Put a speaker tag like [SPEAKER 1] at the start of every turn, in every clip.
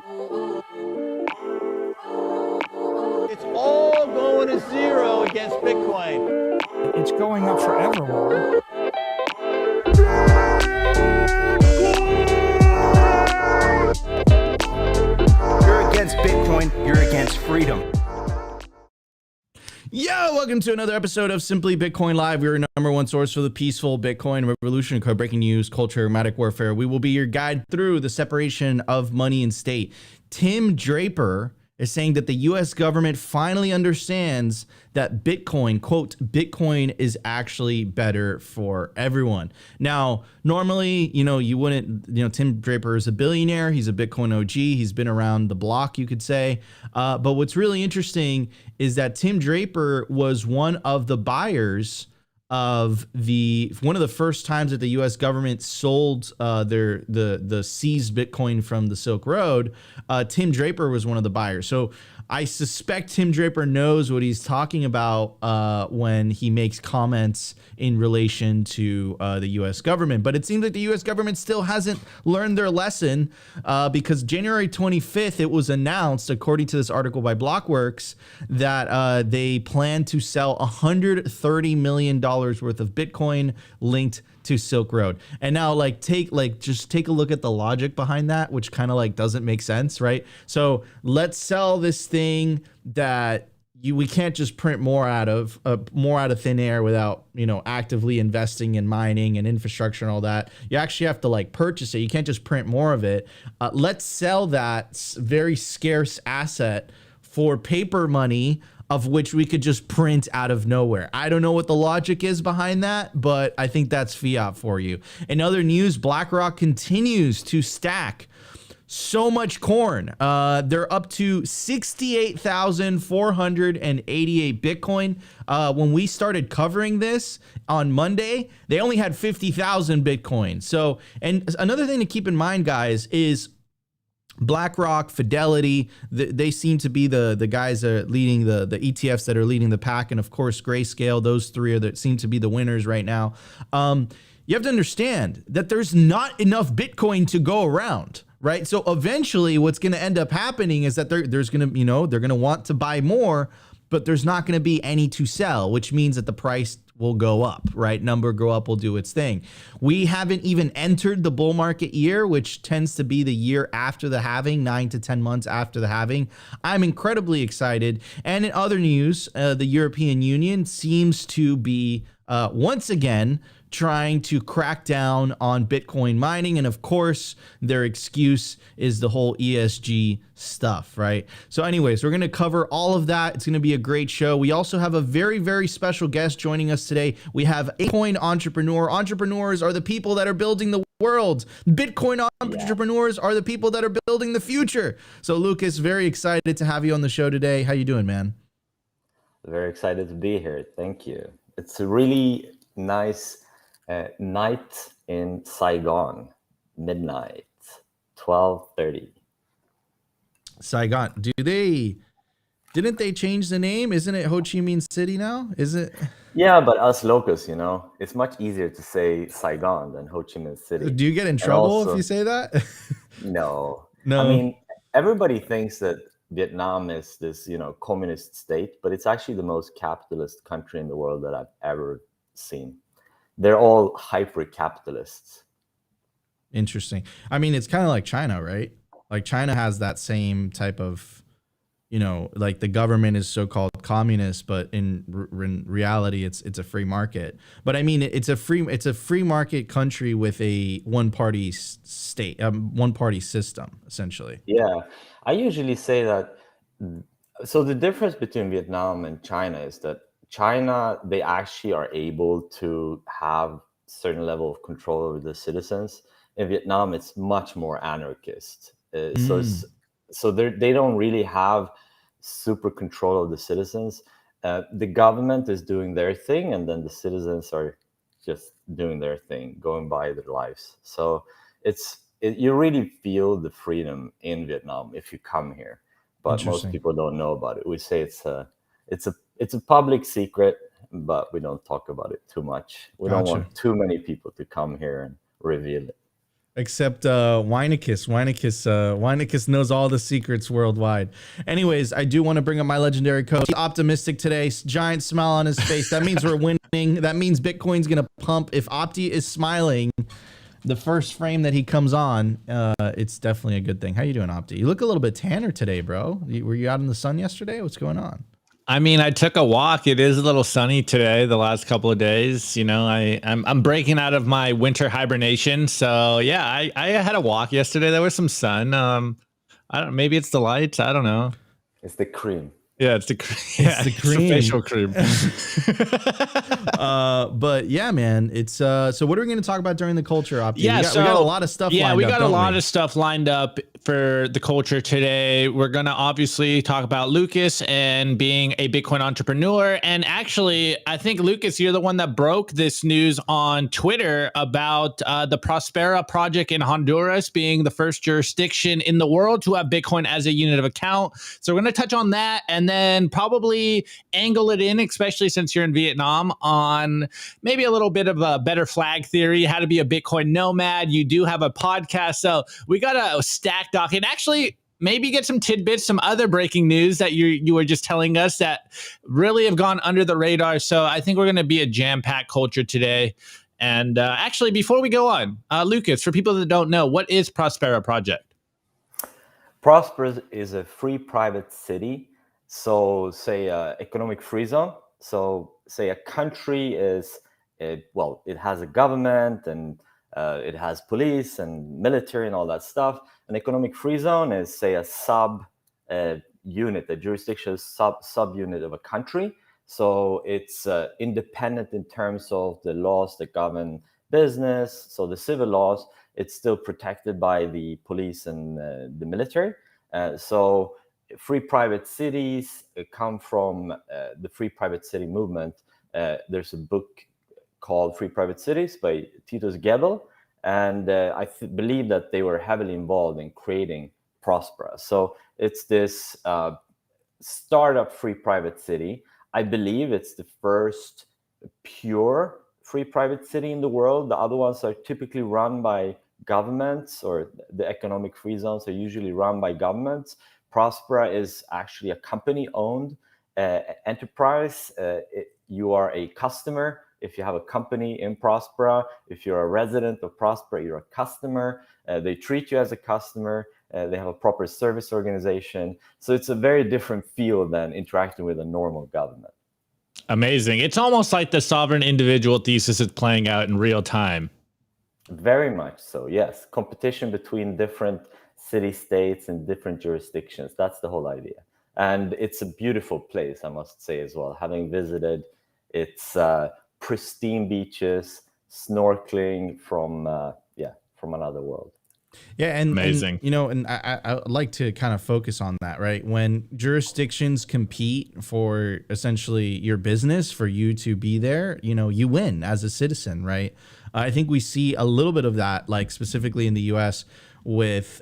[SPEAKER 1] It's all going to zero against Bitcoin.
[SPEAKER 2] It's going up forever.
[SPEAKER 3] You're against Bitcoin, you're against freedom.
[SPEAKER 4] Yo, welcome to another episode of Simply Bitcoin Live. We're your number one source for the peaceful Bitcoin revolution, code breaking news, culture, ermatic warfare. We will be your guide through the separation of money and state. Tim Draper is saying that the US government finally understands that Bitcoin, quote, Bitcoin is actually better for everyone. Now, normally, you wouldn't, Tim Draper is a billionaire. He's a Bitcoin OG. He's been around the block, you could say. But what's really interesting is that Tim Draper was one of the buyers of one of the first times that the U.S. government sold the seized Bitcoin from the Silk Road. Tim Draper was one of the buyers. So I suspect Tim Draper knows what he's talking about when he makes comments in relation to the U.S. government. But it seems like the U.S. government still hasn't learned their lesson because January 25th, it was announced, according to this article by Blockworks, that they plan to sell $130 million worth of Bitcoin linked to Silk Road. And now just take a look at the logic behind that, which kind of doesn't make sense, right? So let's sell this thing that we can't just print more out of thin air without, actively investing in mining and infrastructure and all that. You actually have to purchase it. You can't just print more of it. Let's sell that very scarce asset for paper money, of which we could just print out of nowhere. I don't know what the logic is behind that, but I think that's fiat for you. In other news, BlackRock continues to stack so much corn. They're up to 68,488 Bitcoin. When we started covering this on Monday, they only had 50,000 Bitcoin. So, and another thing to keep in mind, guys, is BlackRock, Fidelity, they seem to be the guys that are leading the ETFs that are leading the pack. And of course, Grayscale, those three seem to be the winners right now. You have to understand that there's not enough Bitcoin to go around, right? So eventually what's going to end up happening is that there's going to, they're going to want to buy more, but there's not going to be any to sell, which means that the price will go up, right? Number go up will do its thing. We haven't even entered the bull market year, which tends to be the year after the halving, 9 to 10 months after the halving. I'm incredibly excited. And in other news, the European Union seems to be once again trying to crack down on Bitcoin mining. And of course, their excuse is the whole ESG stuff, right? So anyways, we're going to cover all of that. It's going to be a great show. We also have a very, very special guest joining us today. We have a Bitcoin entrepreneur. Entrepreneurs are the people that are building the world. Bitcoin entrepreneurs are the people that are building the future. So Lucas, very excited to have you on the show today. How you doing, man?
[SPEAKER 5] Very excited to be here. Thank you. It's a really nice night in Saigon, midnight, 12:30.
[SPEAKER 4] Saigon. Didn't they change the name? Isn't it Ho Chi Minh City now? Is it?
[SPEAKER 5] Yeah, but us locals, it's much easier to say Saigon than Ho Chi Minh City.
[SPEAKER 4] Do you get in trouble if you say that?
[SPEAKER 5] No.
[SPEAKER 4] No.
[SPEAKER 5] I mean, everybody thinks that Vietnam is this, communist state, but it's actually the most capitalist country in the world that I've ever seen. They're all hyper-capitalists.
[SPEAKER 4] Interesting. I mean, it's kind of like China, right? Like China has that same type of, the government is so-called communist, but in reality, it's a free market. But I mean, it's a free market country with a one-party state, one-party system, essentially.
[SPEAKER 5] Yeah, I usually say that. So the difference between Vietnam and China is that China, they actually are able to have certain level of control over the citizens. In Vietnam, it's much more anarchist. So they don't really have super control of the citizens. The government is doing their thing, and then the citizens are just doing their thing, going by their lives. So you really feel the freedom in Vietnam if you come here. But most people don't know about it. We say it's a public secret, but we don't talk about it too much. We don't want too many people to come here and reveal it.
[SPEAKER 4] Except Weinicus knows all the secrets worldwide. Anyways, I do want to bring up my legendary coach. He's optimistic today. Giant smile on his face. That means we're winning. That means Bitcoin's going to pump. If Opti is smiling the first frame that he comes on, it's definitely a good thing. How you doing, Opti? You look a little bit tanner today, bro. Were you out in the sun yesterday? What's going on?
[SPEAKER 6] I mean, I took a walk. It is a little sunny today, the last couple of days. You know, I'm breaking out of my winter hibernation. So yeah, I had a walk yesterday. There was some sun. I don't, maybe it's the lights. I don't know.
[SPEAKER 5] It's the cream.
[SPEAKER 6] Yeah, it's the cream. Yeah,
[SPEAKER 4] the cream.
[SPEAKER 6] It's the facial cream.
[SPEAKER 4] But yeah, man, it's so what are we going to talk about during the culture op?
[SPEAKER 6] Yeah,
[SPEAKER 4] we got a lot of stuff.
[SPEAKER 6] Yeah,
[SPEAKER 4] lined
[SPEAKER 6] we
[SPEAKER 4] up,
[SPEAKER 6] got a lot of stuff lined up for the culture today. We're gonna obviously talk about Lucas and being a Bitcoin entrepreneur. And actually, I think Lucas, you're the one that broke this news on Twitter about the Prospera project in Honduras being the first jurisdiction in the world to have Bitcoin as a unit of account. So we're gonna touch on that and then probably angle it in, especially since you're in Vietnam, on maybe a little bit of a better flag theory, how to be a Bitcoin nomad. You do have a podcast, so we got a stack doc and actually maybe get some tidbits, some other breaking news that you were just telling us that really have gone under the radar. So I think we're going to be a jam-packed culture today. And actually, before we go on, Lucas, for people that don't know, what is Prospera Project?
[SPEAKER 5] Prospera is a free private city. So say economic free zone. So say a country is, well, it has a government and it has police and military and all that stuff. An economic free zone is, say, a sub unit, a jurisdiction sub-unit of a country. So it's independent in terms of the laws that govern business. So the civil laws, it's still protected by the police and the military. So free private cities come from the free private city movement. There's a book called Free Private Cities by Titus Gebel. And I believe that they were heavily involved in creating Prospera. So it's this startup free private city. I believe it's the first pure free private city in the world. The other ones are typically run by governments, or the economic free zones are usually run by governments. Prospera is actually a company-owned enterprise. You are a customer. If you have a company in Prospera, if you're a resident of Prospera, you're a customer. They treat you as a customer. They have a proper service organization. So it's a very different feel than interacting with a normal government.
[SPEAKER 6] Amazing. It's almost like the sovereign individual thesis is playing out in real time.
[SPEAKER 5] Very much so, yes. Competition between different city-states and different jurisdictions. That's the whole idea. And it's a beautiful place, I must say as well. Having visited, it's pristine beaches, snorkeling from another world.
[SPEAKER 4] Yeah, and
[SPEAKER 6] amazing.
[SPEAKER 4] And, you know, and I like to kind of focus on that, right? When jurisdictions compete for essentially your business, for you to be there, you know, you win as a citizen, right? I think we see a little bit of that, like specifically in the U.S. with,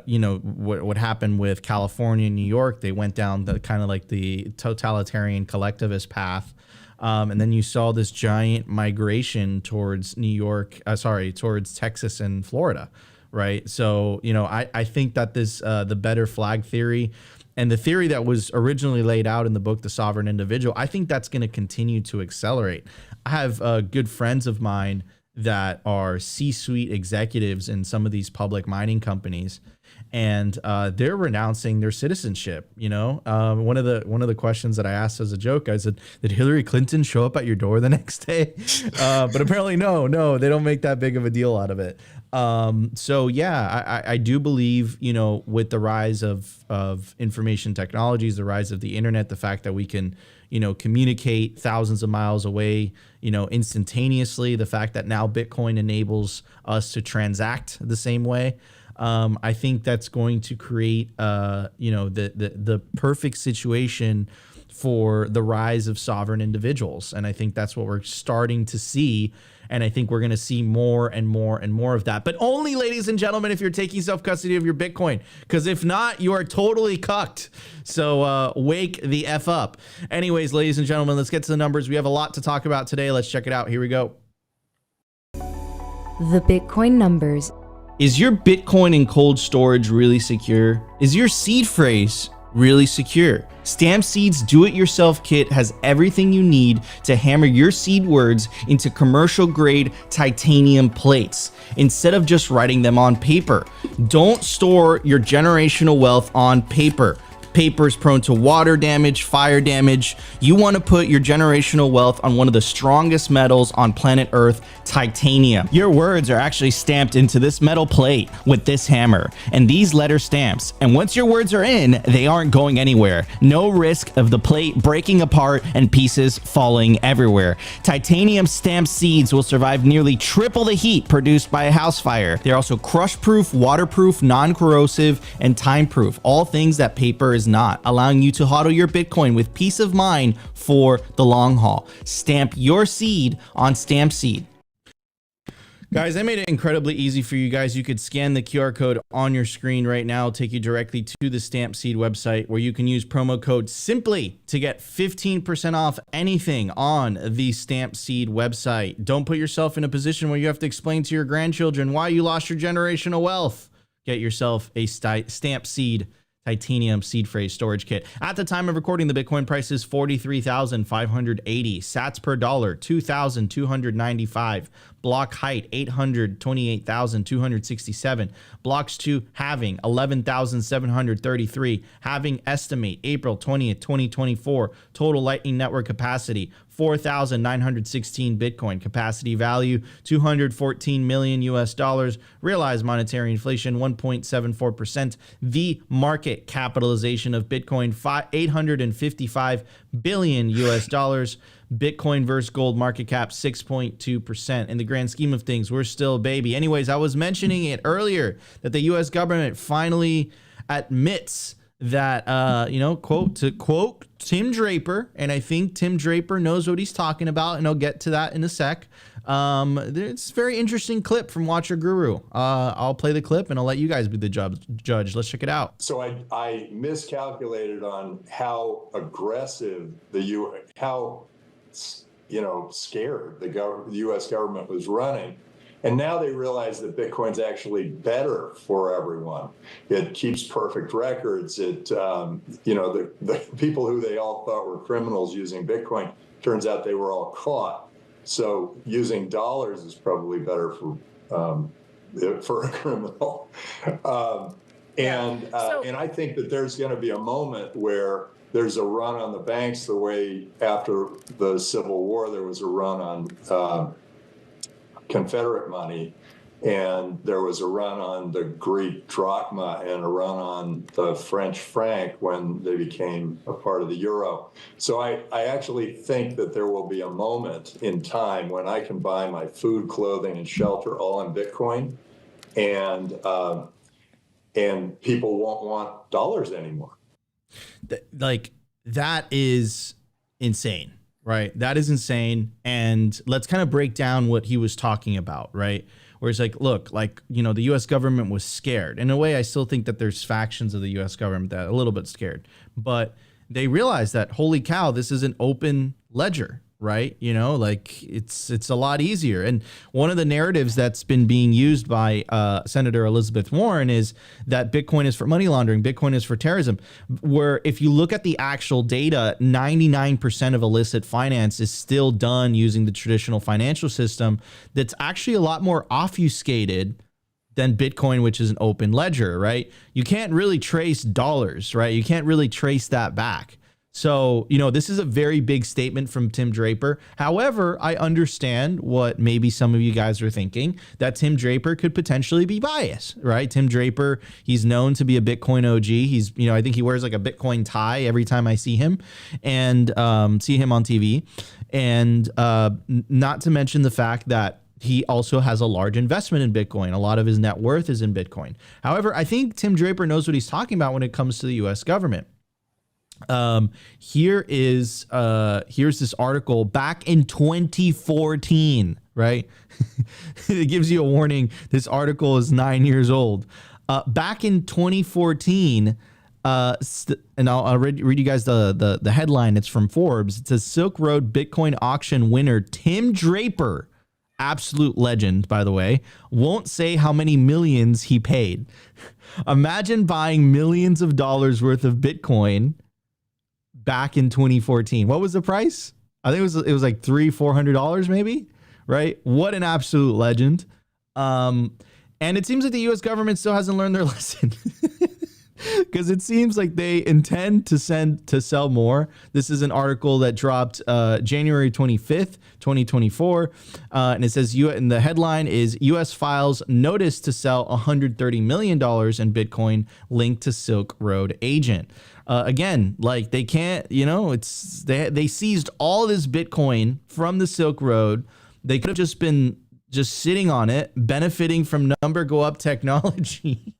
[SPEAKER 4] you know, what happened with California and New York. They went down the kind of like the totalitarian collectivist path. And then you saw this giant migration towards New York, towards Texas and Florida, right? So, you know, I think that this, the better flag theory and the theory that was originally laid out in the book, The Sovereign Individual, I think that's going to continue to accelerate. I have good friends of mine that are C-suite executives in some of these public mining companies, and they're renouncing their citizenship. You know, one of the questions that I asked as a joke, I said, "Did Hillary Clinton show up at your door the next day?" But apparently, no, they don't make that big of a deal out of it. So yeah, I do believe, you know, with the rise of information technologies, the rise of the internet, the fact that we can, you know, communicate thousands of miles away, you know, instantaneously, the fact that now Bitcoin enables us to transact the same way. I think that's going to create, you know, the perfect situation for the rise of sovereign individuals. And I think that's what we're starting to see. And I think we're going to see more and more and more of that. But only, ladies and gentlemen, if you're taking self-custody of your Bitcoin. Because if not, you are totally cucked. So wake the F up. Anyways, ladies and gentlemen, let's get to the numbers. We have a lot to talk about today. Let's check it out. Here we go.
[SPEAKER 7] The Bitcoin numbers.
[SPEAKER 4] Is your Bitcoin in cold storage really secure? Is your seed phrase really secure? Stamp Seed's do-it-yourself kit has everything you need to hammer your seed words into commercial-grade titanium plates instead of just writing them on paper. Don't store your generational wealth on paper. Paper is prone to water damage, fire damage. You want to put your generational wealth on one of the strongest metals on planet Earth, titanium. Your words are actually stamped into this metal plate with this hammer and these letter stamps. And once your words are in, they aren't going anywhere. No risk of the plate breaking apart and pieces falling everywhere. Titanium stamped seeds will survive nearly triple the heat produced by a house fire. They're also crush-proof, waterproof, non-corrosive, and time-proof. All things that paper is not, allowing you to hodl your Bitcoin with peace of mind for the long haul. Stamp your seed on Stamp Seed. Guys, I made it incredibly easy for you guys. You could scan the QR code on your screen right now, take you directly to the Stamp Seed website where you can use promo code SIMPLY to get 15% off anything on the Stamp Seed website. Don't put yourself in a position where you have to explain to your grandchildren why you lost your generational wealth. Get yourself a Stamp Seed titanium seed phrase storage kit. At the time of recording, the Bitcoin price is 43,580 sats per dollar, 2,295. Block height 828,267. Blocks to halving 11,733. Halving estimate April 20th, 2024. Total Lightning Network capacity 4,916 Bitcoin. Capacity value $214 million US dollars. Realized monetary inflation 1.74%. The market capitalization of Bitcoin 855 billion US dollars. Bitcoin versus gold market cap 6.2%. In the grand scheme of things, we're still a baby. Anyways, I was mentioning it earlier that the US government finally admits that, quote, to quote Tim Draper, and I think Tim Draper knows what he's talking about, and I'll get to that in a sec. It's a very interesting clip from Watcher Guru. I'll play the clip and I'll let you guys be the judge. Let's check it out.
[SPEAKER 7] So I miscalculated on how aggressive scared the U.S. government was running. And now they realize that Bitcoin's actually better for everyone. It keeps perfect records. It, the people who they all thought were criminals using Bitcoin, turns out they were all caught. So using dollars is probably better for a criminal. And I think that there's going to be a moment where there's a run on the banks the way after the Civil War there was a run on Confederate money, and there was a run on the Greek drachma and a run on the French franc when they became a part of the euro. So I actually think that there will be a moment in time when I can buy my food, clothing, and shelter all in Bitcoin, and people won't want dollars anymore.
[SPEAKER 4] That is insane. Right. That is insane. And let's kind of break down what he was talking about. Right. Where it's like, look, the U.S. government was scared. In a way, I still think that there's factions of the U.S. government that are a little bit scared. But they realized that, holy cow, this is an open ledger. Right. It's a lot easier. And one of the narratives that's been being used by Senator Elizabeth Warren is that Bitcoin is for money laundering. Bitcoin is for terrorism, where if you look at the actual data, 99% of illicit finance is still done using the traditional financial system. That's actually a lot more obfuscated than Bitcoin, which is an open ledger. Right. You can't really trace dollars. Right. You can't really trace that back. So, this is a very big statement from Tim Draper. However, I understand what maybe some of you guys are thinking, that Tim Draper could potentially be biased, right? Tim Draper, he's known to be a Bitcoin OG. He's, I think he wears like a Bitcoin tie every time I see him and see him on TV. And not to mention the fact that he also has a large investment in Bitcoin. A lot of his net worth is in Bitcoin. However, I think Tim Draper knows what he's talking about when it comes to the US government. Here's this article back in 2014, right? It gives you a warning. This article is 9 years old. Back in 2014, and I'll read you guys the headline. It's from Forbes. It says Silk Road Bitcoin auction winner Tim Draper absolute legend, by the way, won't say how many millions he paid. Imagine buying millions of dollars worth of Bitcoin back in 2014. What was the price? I think it was like $300-400 maybe, right? What an absolute legend. And it seems that the US government still hasn't learned their lesson. Because it seems like they intend to sell more. This is an article that dropped January 25th, 2024. And it says, and the headline is US files notice to sell $130 million in Bitcoin linked to Silk Road agent. Again, like they can't, they seized all this Bitcoin from the Silk Road. They could have just been sitting on it, benefiting from number go up technology.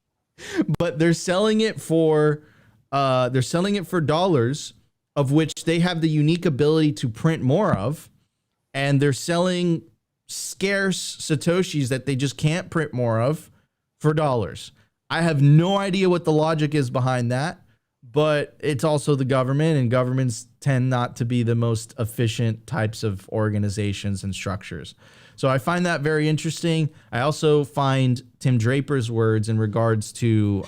[SPEAKER 4] But they're selling it for dollars, of which they have the unique ability to print more of, and they're selling scarce Satoshis that they just can't print more of for dollars. I have no idea what the logic is behind that, but it's also the government, and governments tend not to be the most efficient types of organizations and structures. So I find that very interesting. I also find Tim Draper's words in regards to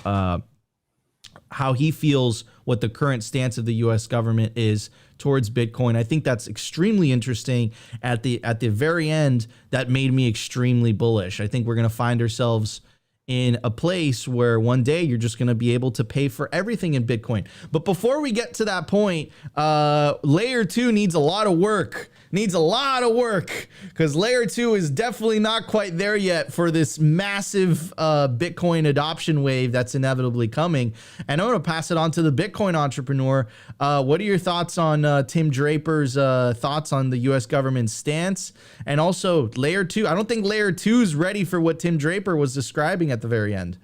[SPEAKER 4] how he feels what the current stance of the U.S. government is towards Bitcoin. I think that's extremely interesting. At the very end, that made me extremely bullish. I think we're going to find ourselves in a place where one day you're just going to be able to pay for everything in Bitcoin. But before we get to that point, layer 2 needs a lot of work. Because layer 2 is definitely not quite there yet for this massive Bitcoin adoption wave that's inevitably coming. And I'm going to pass it on to the Bitcoin entrepreneur. What are your thoughts on Tim Draper's thoughts on the US government stance? And also layer 2. I don't think layer 2 is ready for what Tim Draper was describing at the very end.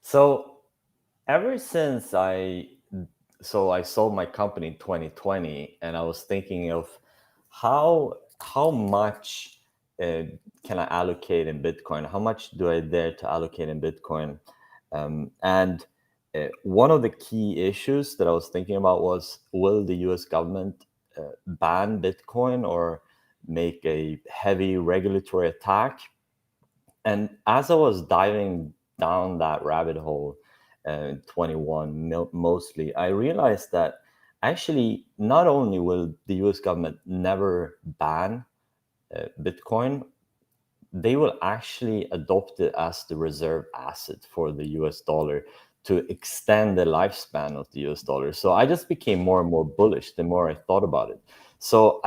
[SPEAKER 5] So ever since I sold my company in 2020, and I was thinking of how much can I allocate in Bitcoin? How much do I dare to allocate in Bitcoin? And one of the key issues that I was thinking about was, will the US government ban Bitcoin or make a heavy regulatory attack? And as I was diving down that rabbit hole in 21 mostly, I realized that actually, not only will the US government never ban Bitcoin, they will actually adopt it as the reserve asset for the US dollar to extend the lifespan of the US dollar. So I just became more and more bullish the more I thought about it. So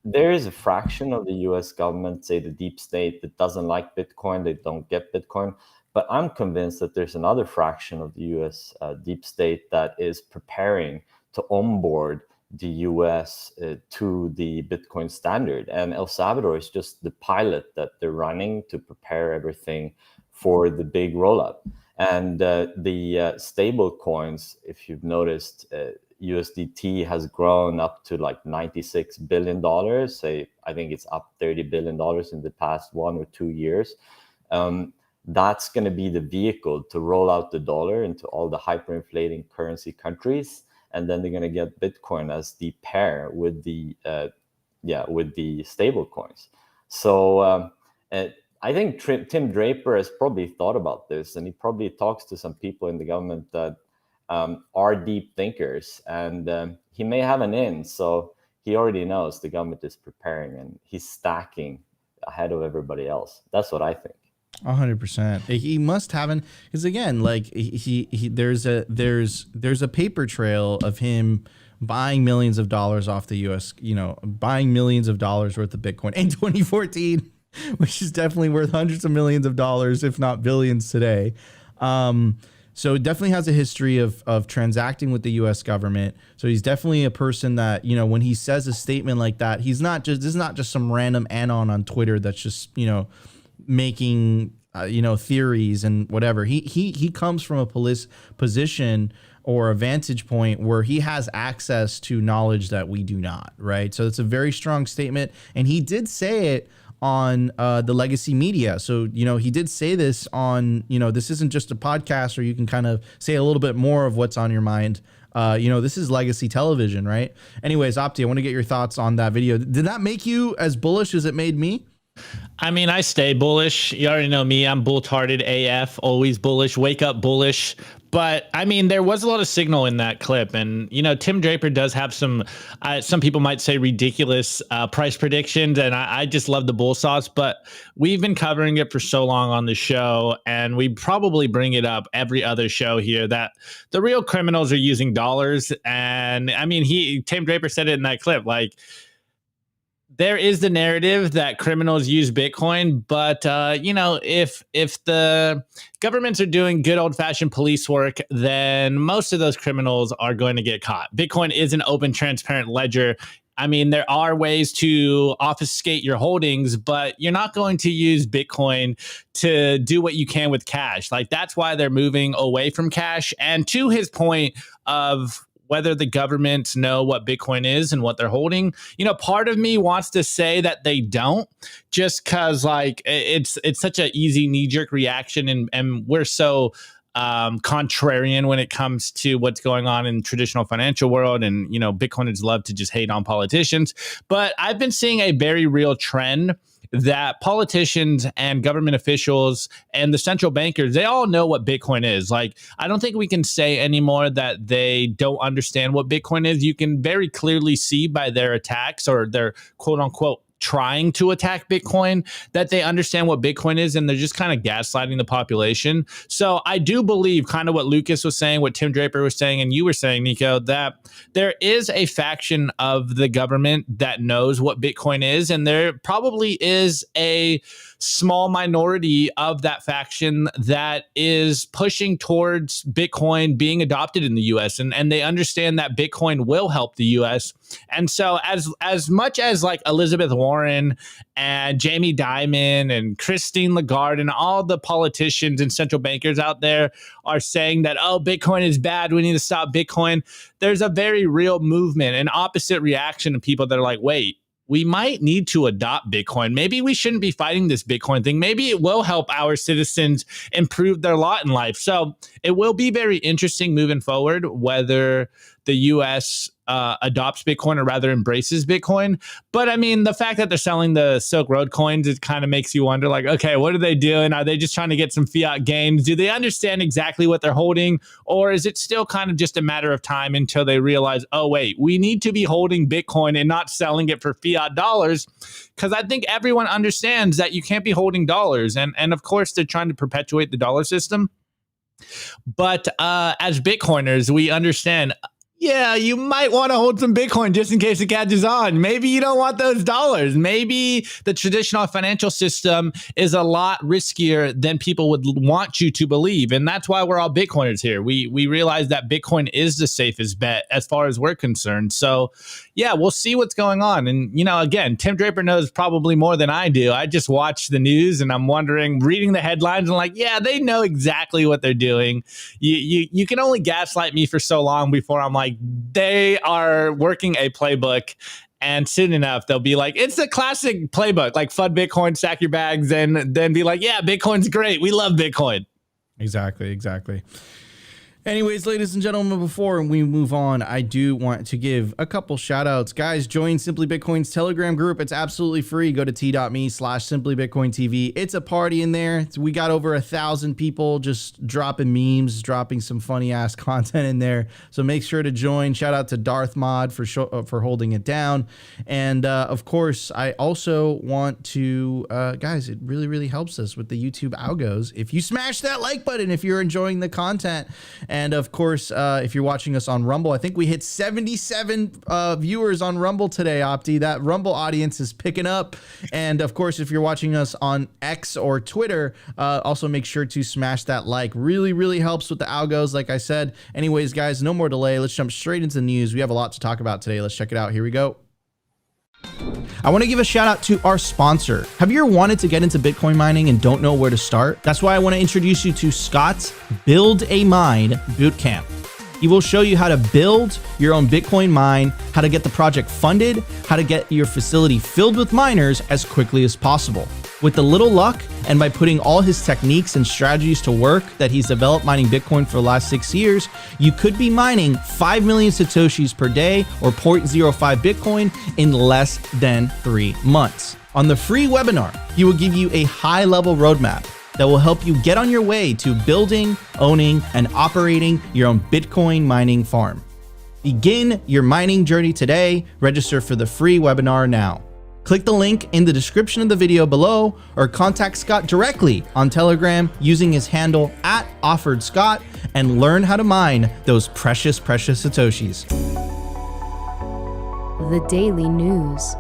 [SPEAKER 5] there is a fraction of the US government, say the deep state, that doesn't like Bitcoin, they don't get Bitcoin. But I'm convinced that there's another fraction of the US deep state that is preparing to onboard the US to the Bitcoin standard. And El Salvador is just the pilot that they're running to prepare everything for the big rollout. And the stable coins, if you've noticed, USDT has grown up to like $96 billion. I think it's up $30 billion in the past 1 or 2 years. That's going to be the vehicle to roll out the dollar into all the hyperinflating currency countries. And then they're going to get Bitcoin as the pair with the stable coins. So I think Tim Draper has probably thought about this, and he probably talks to some people in the government that are deep thinkers, and he may have an in. So he already knows the government is preparing, and he's stacking ahead of everybody else. That's what I think.
[SPEAKER 4] 100%. He must haven't, because again, like there's a paper trail of him buying millions of dollars off the US, buying millions of dollars worth of Bitcoin in 2014, which is definitely worth hundreds of millions of dollars, if not billions today. So it definitely has a history of transacting with the US government. So he's definitely a person that, when he says a statement like that, this is not just some random anon on Twitter that's just, making theories and whatever. He comes from a position or a vantage point where he has access to knowledge that we do not, right? So it's a very strong statement, and he did say it on the legacy media. So he did say this on, this isn't just a podcast where you can kind of say a little bit more of what's on your mind. This is legacy television, right? Anyways, Opti, I want to get your thoughts on that video. Did that make you as bullish as it made me?
[SPEAKER 6] I mean, I stay bullish. You already know me. I'm bull-tarded AF, always bullish, wake up bullish. But I mean, there was a lot of signal in that clip. And, you know, Tim Draper does have some people might say ridiculous price predictions. And I just love the bull sauce. But we've been covering it for so long on the show. And we probably bring it up every other show here that the real criminals are using dollars. And I mean, Tim Draper said it in that clip, like, there is the narrative that criminals use Bitcoin, but you know, if the governments are doing good old-fashioned police work, then most of those criminals are going to get caught. Bitcoin is an open, transparent ledger. I mean, there are ways to obfuscate your holdings, but you're not going to use Bitcoin to do what you can with cash. Like, that's why they're moving away from cash. And to his point of whether the governments know what Bitcoin is and what they're holding, you know, part of me wants to say that they don't, just because like it's such an easy knee-jerk reaction, and we're so contrarian when it comes to what's going on in traditional financial world. And, you know, Bitcoiners love to just hate on politicians. But I've been seeing a very real trend that politicians and government officials and the central bankers, they all know what Bitcoin is. Like, I don't think we can say anymore that they don't understand what Bitcoin is. You can very clearly see by their attacks or their quote unquote trying to attack Bitcoin that they understand what Bitcoin is, and they're just kind of gaslighting the population. So I do believe kind of what Lucas was saying, what Tim Draper was saying, and you were saying, Nico, that there is a faction of the government that knows what Bitcoin is, and there probably is a small minority of that faction that is pushing towards Bitcoin being adopted in the US, and they understand that Bitcoin will help the US. And so as much as like Elizabeth Warren and Jamie Dimon and Christine Lagarde and all the politicians and central bankers out there are saying that, oh, Bitcoin is bad, we need to stop Bitcoin, there's a very real movement, an opposite reaction of people that are like, wait, we might need to adopt Bitcoin. Maybe we shouldn't be fighting this Bitcoin thing. Maybe it will help our citizens improve their lot in life. So it will be very interesting moving forward whether the U.S. Adopts Bitcoin or rather embraces Bitcoin. But I mean, the fact that they're selling the Silk Road coins, it kind of makes you wonder, like, okay, what are they doing? Are they just trying to get some fiat gains? Do they understand exactly what they're holding? Or is it still kind of just a matter of time until they realize, oh, wait, we need to be holding Bitcoin and not selling it for fiat dollars? Because I think everyone understands that you can't be holding dollars. And of course, they're trying to perpetuate the dollar system. But as Bitcoiners, we understand, yeah, you might want to hold some Bitcoin just in case it catches on. Maybe you don't want those dollars. Maybe the traditional financial system is a lot riskier than people would want you to believe. And that's why we're all Bitcoiners here. We realize that Bitcoin is the safest bet as far as we're concerned. So yeah, we'll see what's going on. And, you know, again, Tim Draper knows probably more than I do. I just watch the news and I'm wondering, reading the headlines and like, yeah, they know exactly what they're doing. You can only gaslight me for so long before I'm like, they are working a playbook, and soon enough they'll be like, it's a classic playbook, like FUD Bitcoin, stack your bags, and then be like, yeah, Bitcoin's great, we love Bitcoin.
[SPEAKER 4] Exactly. Anyways, ladies and gentlemen, before we move on, I do want to give a couple shout outs. Guys, join Simply Bitcoin's Telegram group. It's absolutely free. Go to t.me/simplybitcointv. It's a party in there. We got over 1,000 people just dropping memes, dropping some funny ass content in there. So make sure to join. Shout out to Darth Mod for holding it down. And of course, I also want to, guys, it really helps us with the YouTube algos if you smash that like button if you're enjoying the content. And of course, if you're watching us on Rumble, I think we hit 77 viewers on Rumble today, Opti. That Rumble audience is picking up. And of course, if you're watching us on X or Twitter, also make sure to smash that like. Really helps with the algos, like I said. Anyways, guys, no more delay. Let's jump straight into the news. We have a lot to talk about today. Let's check it out. Here we go. I want to give a shout out to our sponsor. Have you ever wanted to get into Bitcoin mining and don't know where to start? That's why I want to introduce you to Scott's Build a Mine Bootcamp. He will show you how to build your own Bitcoin mine, how to get the project funded, how to get your facility filled with miners as quickly as possible. With a little luck, and by putting all his techniques and strategies to work that he's developed mining Bitcoin for the last 6 years, you could be mining 5 million Satoshis per day or 0.05 Bitcoin in less than 3 months. On the free webinar, he will give you a high-level roadmap that will help you get on your way to building, owning, and operating your own Bitcoin mining farm. Begin your mining journey today. Register for the free webinar now. Click the link in the description of the video below or contact Scott directly on Telegram using his handle @OfferedScott and learn how to mine those precious Satoshis.
[SPEAKER 8] The Daily News.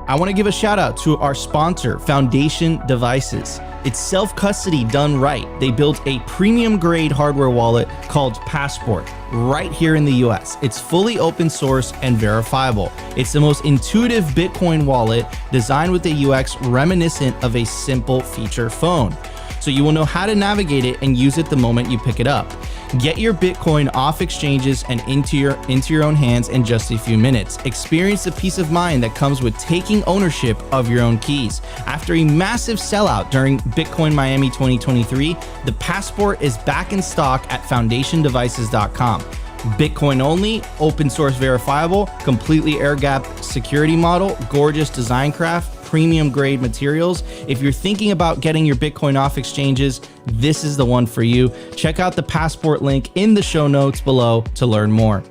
[SPEAKER 4] I want to give a shout out to our sponsor, Foundation Devices. It's self-custody done right. They built a premium grade hardware wallet called Passport right here in the US. It's fully open source and verifiable. It's the most intuitive Bitcoin wallet designed with a UX reminiscent of a simple feature phone. So you will know how to navigate it and use it the moment you pick it up. Get your Bitcoin off exchanges and into your own hands in just a few minutes. Experience the peace of mind that comes with taking ownership of your own keys. After a massive sellout during Bitcoin Miami 2023, the Passport is back in stock at foundationdevices.com. Bitcoin only, open source verifiable, completely air-gapped security model, gorgeous design craft, premium grade materials. If you're thinking about getting your Bitcoin off exchanges, this is the one for you. Check out the Passport link in the show notes below to learn more.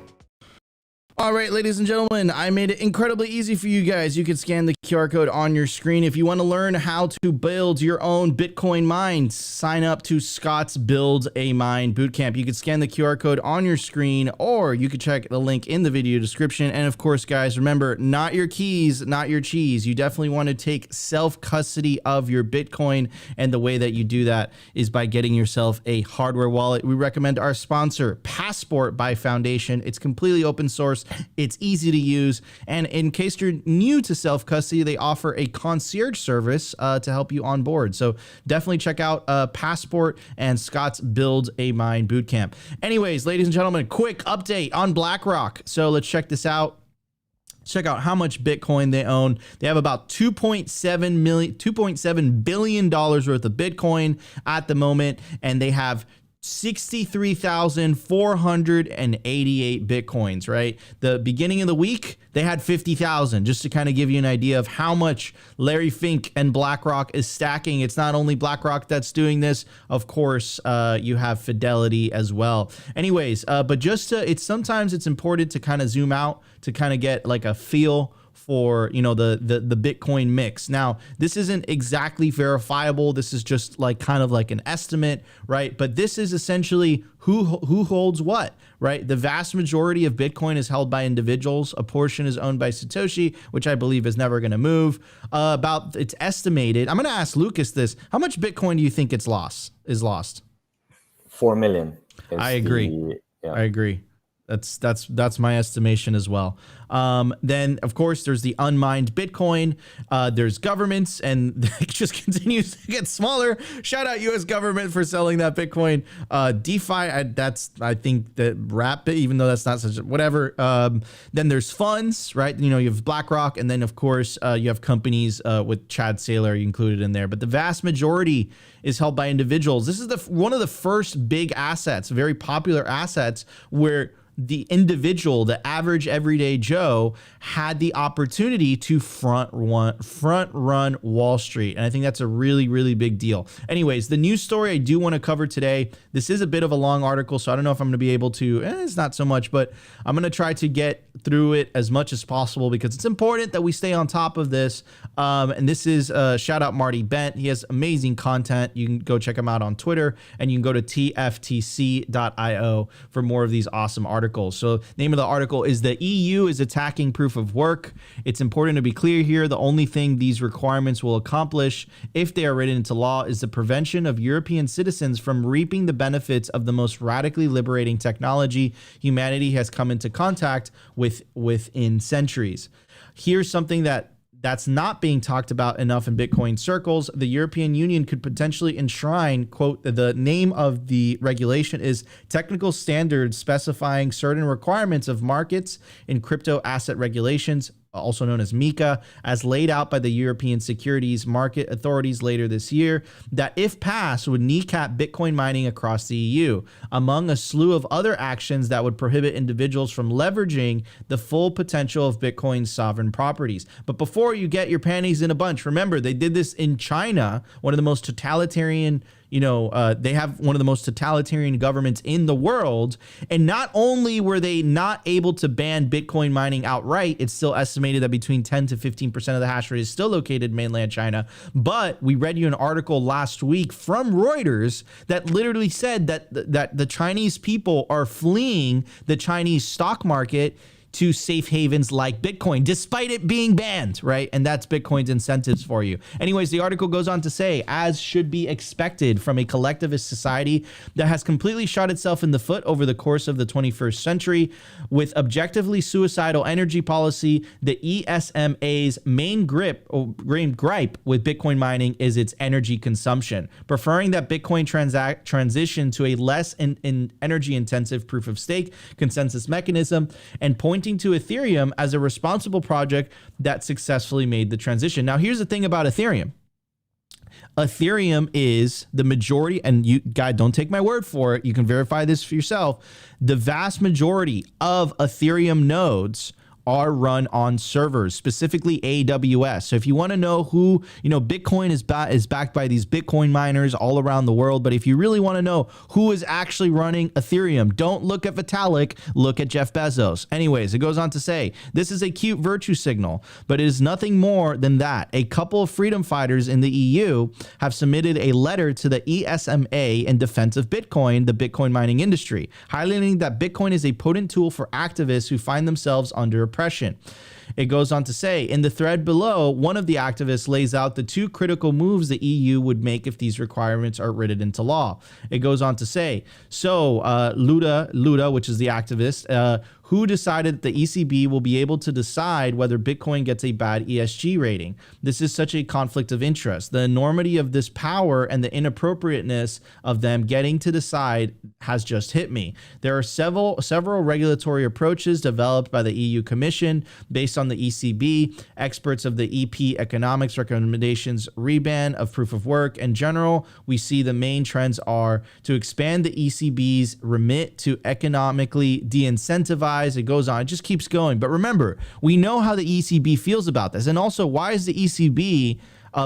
[SPEAKER 4] All right, ladies and gentlemen, I made it incredibly easy for you guys. You can scan the QR code on your screen. If you want to learn how to build your own Bitcoin mine, sign up to Scott's Build a Mine Bootcamp. You can scan the QR code on your screen, or you can check the link in the video description. And of course, guys, remember, not your keys, not your cheese. You definitely want to take self-custody of your Bitcoin. And the way that you do that is by getting yourself a hardware wallet. We recommend our sponsor, Passport by Foundation. It's completely open source. It's easy to use, and in case you're new to self-custody, they offer a concierge service to help you on board. So definitely check out Passport and Scott's Build a Mine Bootcamp. Anyways, ladies and gentlemen, quick update on BlackRock. So let's check this out. Check out how much Bitcoin they own. They have about $2.7 billion worth of Bitcoin at the moment, and they have 63,488 Bitcoins, right? The beginning of the week, they had 50,000, just to kind of give you an idea of how much Larry Fink and BlackRock is stacking. It's not only BlackRock that's doing this. Of course, you have Fidelity as well. Anyways, but just to, sometimes it's important to kind of zoom out to kind of get like a feel for, you know, the Bitcoin mix. Now, this isn't exactly verifiable. This is just like kind of like an estimate, right? But this is essentially who holds what, right? The vast majority of Bitcoin is held by individuals. A portion is owned by Satoshi, which I believe is never going to move. It's estimated. I'm going to ask Lucas this. How much Bitcoin do you think is lost?
[SPEAKER 5] 4 million.
[SPEAKER 4] I agree. I agree. That's my estimation as well. Then, of course, there's the unmined Bitcoin. There's governments, and it just continues to get smaller. Shout out U.S. government for selling that Bitcoin. DeFi, I think that wrap it, even though that's not such a whatever. Then there's funds, right? You know, you have BlackRock, and then, of course, you have companies with Chad Saylor included in there. But the vast majority is held by individuals. This is one of the first big assets, very popular assets, where the individual, the average everyday Joe, had the opportunity to front run Wall Street. And I think that's a really, really big deal. Anyways, the news story I do want to cover today, this is a bit of a long article, so I don't know if I'm going to be able to, it's not so much, but I'm going to try to get through it as much as possible because it's important that we stay on top of this. And this is, shout out Marty Bent. He has amazing content. You can go check him out on Twitter, and you can go to tftc.io for more of these awesome articles. So name of the article is "The EU is attacking proof of work." It's important to be clear here. The only thing these requirements will accomplish, if they are written into law, is the prevention of European citizens from reaping the benefits of the most radically liberating technology humanity has come into contact with within centuries. Here's something that's not being talked about enough in Bitcoin circles. The European Union could potentially enshrine, quote, the name of the regulation is Technical Standards Specifying Certain Requirements of Markets in Crypto Asset Regulations, also known as MiCA, as laid out by the European Securities Market Authorities later this year, that if passed would kneecap Bitcoin mining across the EU, among a slew of other actions that would prohibit individuals from leveraging the full potential of Bitcoin's sovereign properties. But before you get your panties in a bunch, remember, they did this in China, one of the most totalitarian, they have one of the most totalitarian governments in the world. And not only were they not able to ban Bitcoin mining outright, it's still estimated that between 10 to 15% of the hash rate is still located in mainland China. But we read you an article last week from Reuters that literally said that the Chinese people are fleeing the Chinese stock market to safe havens like Bitcoin, despite it being banned, right? And that's Bitcoin's incentives for you. Anyways, the article goes on to say, as should be expected from a collectivist society that has completely shot itself in the foot over the course of the 21st century, with objectively suicidal energy policy, the ESMA's main gripe with Bitcoin mining is its energy consumption, preferring that Bitcoin transition to a less energy intensive proof of stake consensus mechanism, and pointing to Ethereum as a responsible project that successfully made the transition. Now, here's the thing about Ethereum. Ethereum is the majority, and you guys, don't take my word for it, you can verify this for yourself. The vast majority of Ethereum nodes are run on servers, specifically AWS. So if you want to know who, Bitcoin is backed by these Bitcoin miners all around the world. But if you really want to know who is actually running Ethereum, don't look at Vitalik, look at Jeff Bezos. Anyways, it goes on to say, this is a cute virtue signal, but it is nothing more than that. A couple of freedom fighters in the EU have submitted a letter to the ESMA in defense of Bitcoin, the Bitcoin mining industry, highlighting that Bitcoin is a potent tool for activists who find themselves under oppression. It goes on to say, in the thread below, one of the activists lays out the two critical moves the EU would make if these requirements are written into law. It goes on to say, Luda, which is the activist, who decided that the ECB will be able to decide whether Bitcoin gets a bad ESG rating. This is such a conflict of interest. The enormity of this power and the inappropriateness of them getting to decide has just hit me. There are several regulatory approaches developed by the EU Commission based on the ECB. Experts of the EP economics recommendations reban of proof of work. In general, we see the main trends are to expand the ECB's remit to economically de-incentivize. It goes on, it just keeps going. But remember, we know how the ECB feels about this. And also, why is the ECB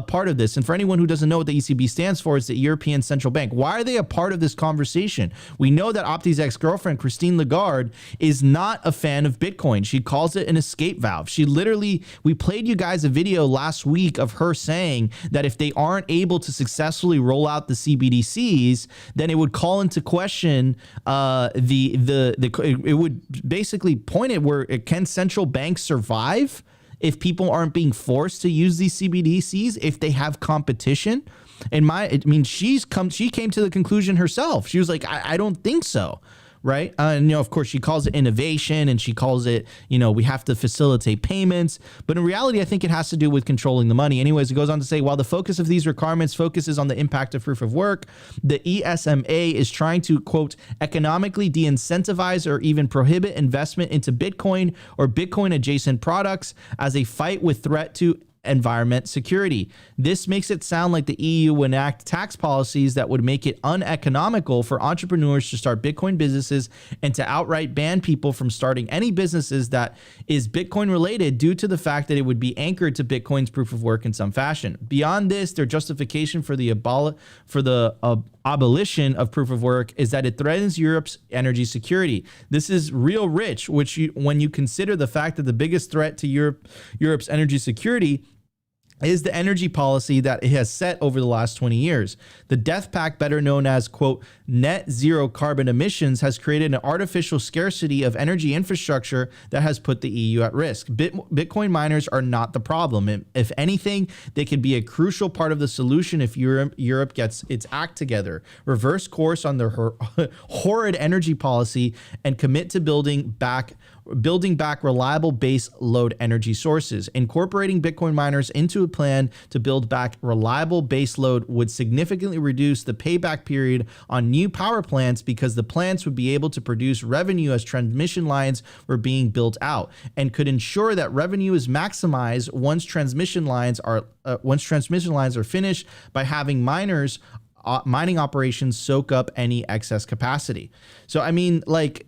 [SPEAKER 4] part of this? And for anyone who doesn't know what the ECB stands for, it's the European Central Bank. Why are they a part of this conversation? We know that Opti's ex-girlfriend, Christine Lagarde, is not a fan of Bitcoin. She calls it an escape valve. We played you guys a video last week of her saying that if they aren't able to successfully roll out the CBDCs, then it would call into question it would basically point it where can central banks survive if people aren't being forced to use these CBDCs, if they have competition? She came to the conclusion herself. She was like, I don't think so. Right. And, of course, she calls it innovation, and she calls it, we have to facilitate payments. But in reality, I think it has to do with controlling the money. Anyways, it goes on to say, while the focus of these requirements focuses on the impact of proof of work, the ESMA is trying to, quote, economically de-incentivize or even prohibit investment into Bitcoin or Bitcoin adjacent products as a fight with threat to environment security. This makes it sound like the EU would enact tax policies that would make it uneconomical for entrepreneurs to start Bitcoin businesses and to outright ban people from starting any businesses that is Bitcoin related due to the fact that it would be anchored to Bitcoin's proof of work in some fashion. Beyond this, their justification for the abolition of proof of work is that it threatens Europe's energy security. This is real rich, when you consider the fact that the biggest threat to Europe's energy security is the energy policy that it has set over the last 20 years. The Death Pact, better known as, quote, net zero carbon emissions, has created an artificial scarcity of energy infrastructure that has put the EU at risk. Bitcoin miners are not the problem. If anything, they can be a crucial part of the solution if Europe gets its act together, reverse course on their horrid energy policy, and commit to building back reliable base load energy sources. Incorporating Bitcoin miners into a plan to build back reliable base load would significantly reduce the payback period on new power plants because the plants would be able to produce revenue as transmission lines were being built out, and could ensure that revenue is maximized once transmission lines are finished by having mining operations soak up any excess capacity. So I mean, like,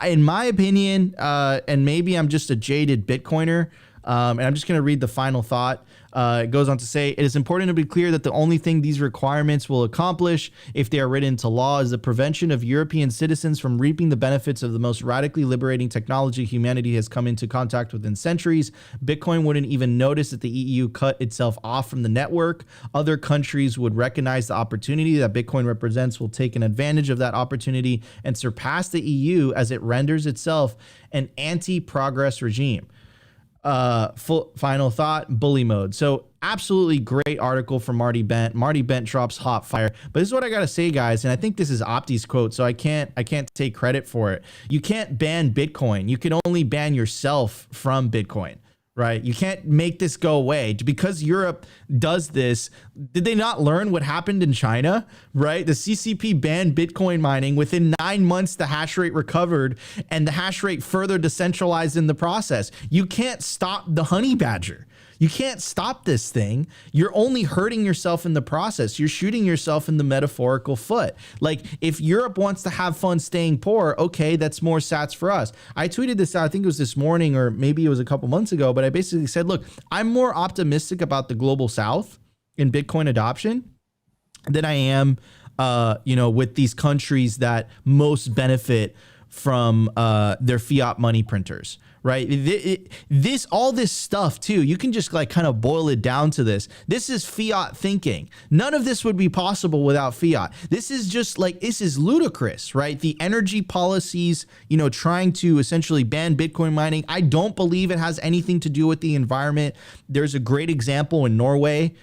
[SPEAKER 4] in my opinion, and maybe I'm just a jaded Bitcoiner, and I'm just going to read the final thought. It goes on to say, it is important to be clear that the only thing these requirements will accomplish, if they are written into law, is the prevention of European citizens from reaping the benefits of the most radically liberating technology humanity has come into contact with in centuries. Bitcoin wouldn't even notice that the EU cut itself off from the network. Other countries would recognize the opportunity that Bitcoin represents, will take an advantage of that opportunity, and surpass the EU as it renders itself an anti-progress regime. Final thought, bully mode. So absolutely great article from Marty Bent. Marty Bent drops hot fire. But this is what I gotta say, guys, and I think this is Opti's quote, so I can't take credit for it. You can't ban Bitcoin. You can only ban yourself from Bitcoin. Right? You can't make this go away because Europe does this. Did they not learn what happened in China? Right? The CCP banned Bitcoin mining. Within 9 months, the hash rate recovered and the hash rate further decentralized in the process. You can't stop the honey badger. You can't stop this thing. You're only hurting yourself in the process. You're shooting yourself in the metaphorical foot. Like, if Europe wants to have fun staying poor, okay, that's more sats for us. I tweeted this out, I think it was this morning or maybe it was a couple months ago, but I basically said, look, I'm more optimistic about the global South in Bitcoin adoption than I am, with these countries that most benefit from their fiat money printers. Right? All this stuff too, you can just like kind of boil it down to this. This is fiat thinking. None of this would be possible without fiat. This is just like, this is ludicrous, right? The energy policies, trying to essentially ban Bitcoin mining. I don't believe it has anything to do with the environment. There's a great example in Norway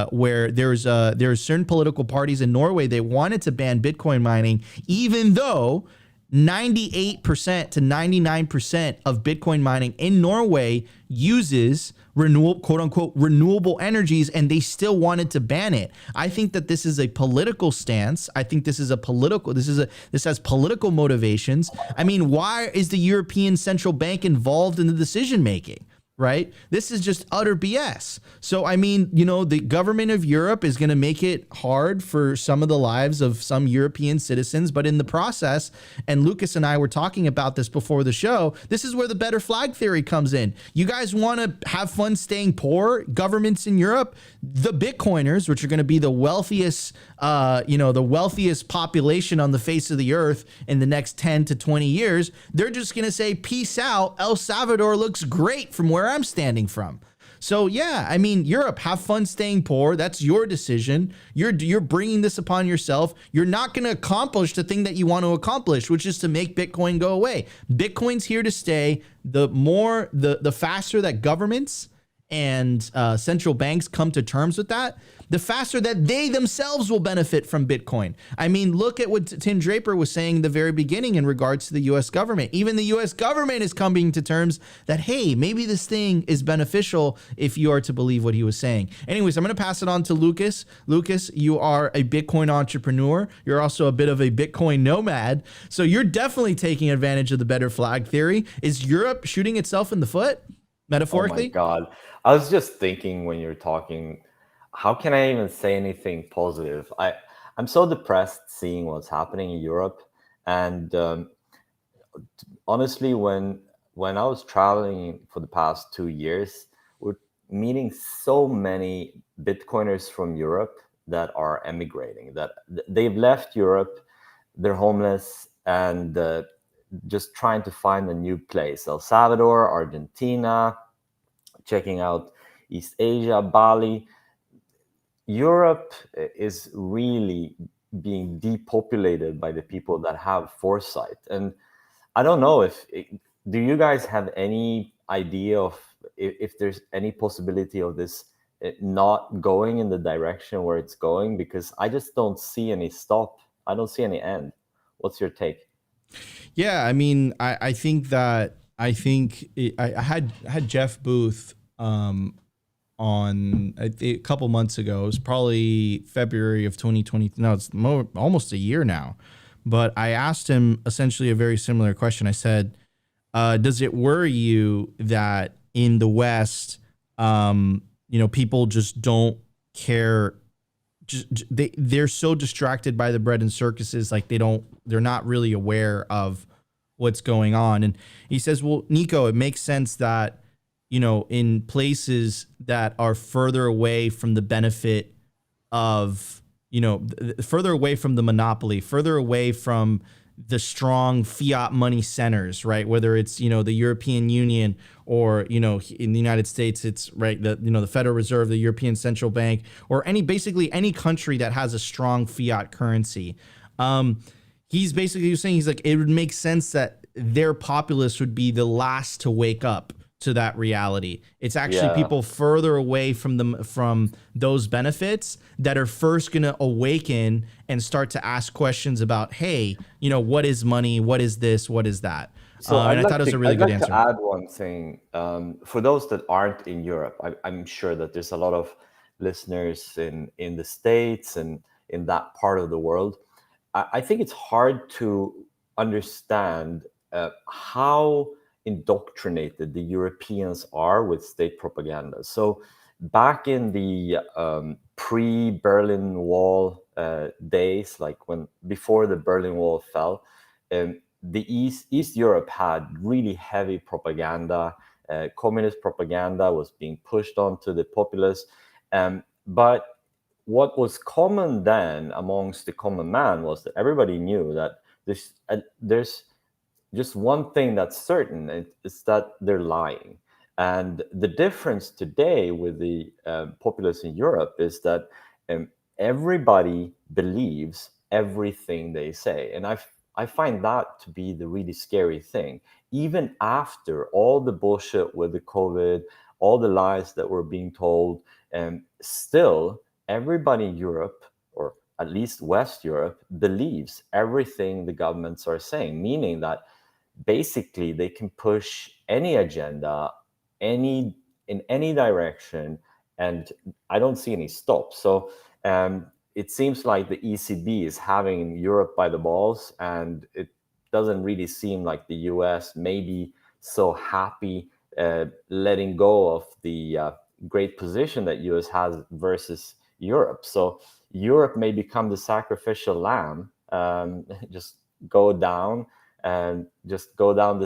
[SPEAKER 4] where there's certain political parties in Norway, they wanted to ban Bitcoin mining, even though 98% to 99% of Bitcoin mining in Norway uses quote unquote renewable energies, and they still wanted to ban it. I think that this is a political stance. I think this has political motivations. I mean, why is the European Central Bank involved in the decision making? Right? This is just utter BS. So, I mean, the government of Europe is going to make it hard for some of the lives of some European citizens. But in the process, and Lucas and I were talking about this before the show, this is where the better flag theory comes in. You guys want to have fun staying poor? Governments in Europe, the Bitcoiners, which are going to be the wealthiest, the wealthiest population on the face of the earth in the next 10 to 20 years, they're just going to say, peace out. El Salvador looks great from where I'm standing from. So yeah, I mean, Europe, have fun staying poor. That's your decision. You're bringing this upon yourself. You're not going to accomplish the thing that you want to accomplish, which is to make Bitcoin go away. Bitcoin's here to stay. The faster that governments and central banks come to terms with that, the faster that they themselves will benefit from Bitcoin. I mean, look at what Tim Draper was saying in the very beginning in regards to the US government. Even the US government is coming to terms that, hey, maybe this thing is beneficial if you are to believe what he was saying. Anyways, I'm going to pass it on to Lucas. Lucas, you are a Bitcoin entrepreneur. You're also a bit of a Bitcoin nomad. So you're definitely taking advantage of the better flag theory. Is Europe shooting itself in the foot, metaphorically?
[SPEAKER 5] Oh my God. I was just thinking when you're talking, how can I even say anything positive? I'm so depressed seeing what's happening in Europe. And honestly, when I was traveling for the past 2 years, we're meeting so many Bitcoiners from Europe that are emigrating, that they've left Europe, they're homeless, and just trying to find a new place. El Salvador, Argentina, checking out East Asia, Bali. Europe is really being depopulated by the people that have foresight. And I don't know do you guys have any idea of if there's any possibility of this not going in the direction where it's going? Because I just don't see any stop. I don't see any end. What's your take?
[SPEAKER 4] Yeah, I mean, I think I had Jeff Booth on a couple months ago. It was probably February of 2020. No, it's almost a year now. But I asked him essentially a very similar question. I said, does it worry you that in the West, people just don't care? They're so distracted by the bread and circuses, like they're not really aware of what's going on. And he says, well, Nico, it makes sense that, in places that are further away from the benefit of, further away from the monopoly, further away from the strong fiat money centers, right? Whether it's, the European Union or, in the United States, it's right. The Federal Reserve, the European Central Bank, or basically any country that has a strong fiat currency. He's basically saying, he's like, it would make sense that their populace would be the last to wake up to that reality. It's actually people further away from those benefits that are first going to awaken and start to ask questions about, hey, what is money? What is this? What is that?
[SPEAKER 5] So
[SPEAKER 4] and I thought it was a really good answer.
[SPEAKER 5] To add one thing. For those that aren't in Europe, I'm sure that there's a lot of listeners in the States and in that part of the world. I think it's hard to understand how indoctrinated the Europeans are with state propaganda. So back in the pre-Berlin Wall days, like before the Berlin Wall fell, the East Europe had really heavy propaganda. Communist propaganda was being pushed onto the populace. But what was common then amongst the common man was that everybody knew that there's just one thing that's certain, it's that they're lying. And the difference today with the populace in Europe is that everybody believes everything they say. And I find that to be the really scary thing. Even after all the bullshit with the COVID, all the lies that were being told, still everybody in Europe, or at least West Europe, believes everything the governments are saying, meaning that basically they can push any agenda, in any direction, and I don't see any stop. So it seems like the ECB is having Europe by the balls, and it doesn't really seem like the US may be so happy letting go of the great position that US has versus Europe. So Europe may become the sacrificial lamb, just go down the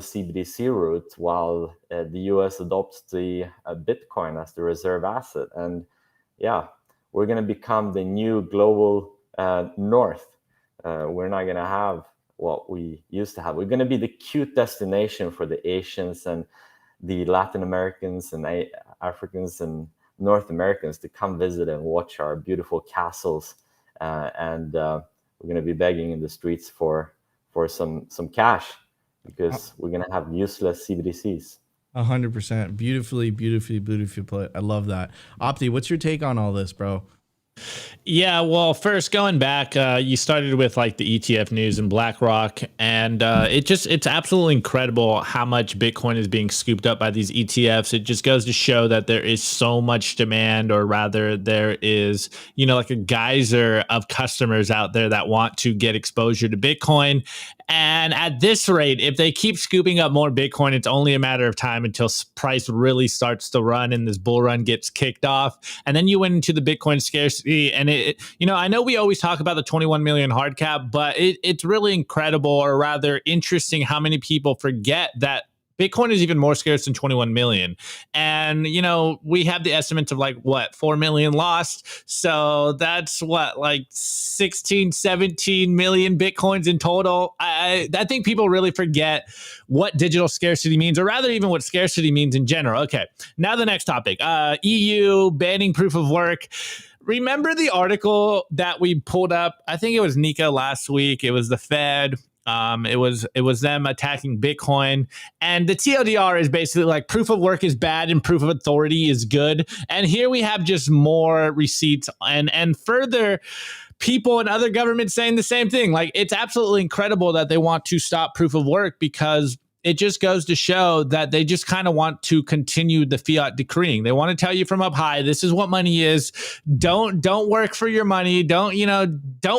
[SPEAKER 5] CBDC route while the US adopts the Bitcoin as the reserve asset. And we're going to become the new global north. We're not going to have what we used to have. We're going to be the cute destination for the Asians and the Latin Americans and Africans and North Americans to come visit and watch our beautiful castles. And we're going to be begging in the streets for some cash, because we're going to have useless CBDCs.
[SPEAKER 4] 100%. Beautifully put. I love that. Opti, what's your take on all this, bro?
[SPEAKER 6] Yeah, well, first going back, you started with like the ETF news and BlackRock, and it's absolutely incredible how much Bitcoin is being scooped up by these ETFs. It just goes to show that there is so much demand, or rather there is, like a geyser of customers out there that want to get exposure to Bitcoin. And at this rate, if they keep scooping up more Bitcoin, it's only a matter of time until price really starts to run and this bull run gets kicked off. And then you went into the Bitcoin scarcity. And I know we always talk about the 21 million hard cap, but it's really incredible, or rather interesting, how many people forget that Bitcoin is even more scarce than 21 million. And, we have the estimates of 4 million lost. So that's 16, 17 million Bitcoins in total. I think people really forget what digital scarcity means, or rather even what scarcity means in general. Okay, now the next topic, EU banning proof of work. Remember the article that we pulled up? I think it was Nika last week. It was the Fed. It was them attacking Bitcoin, and the TLDR is basically like proof of work is bad and proof of authority is good. And here we have just more receipts and further people and other governments saying the same thing. Like, it's absolutely incredible that they want to stop proof of work, because it just goes to show that they just kind of want to continue the fiat decreeing. They want to tell you from up high, this is what money is. Don't work for your money. Don't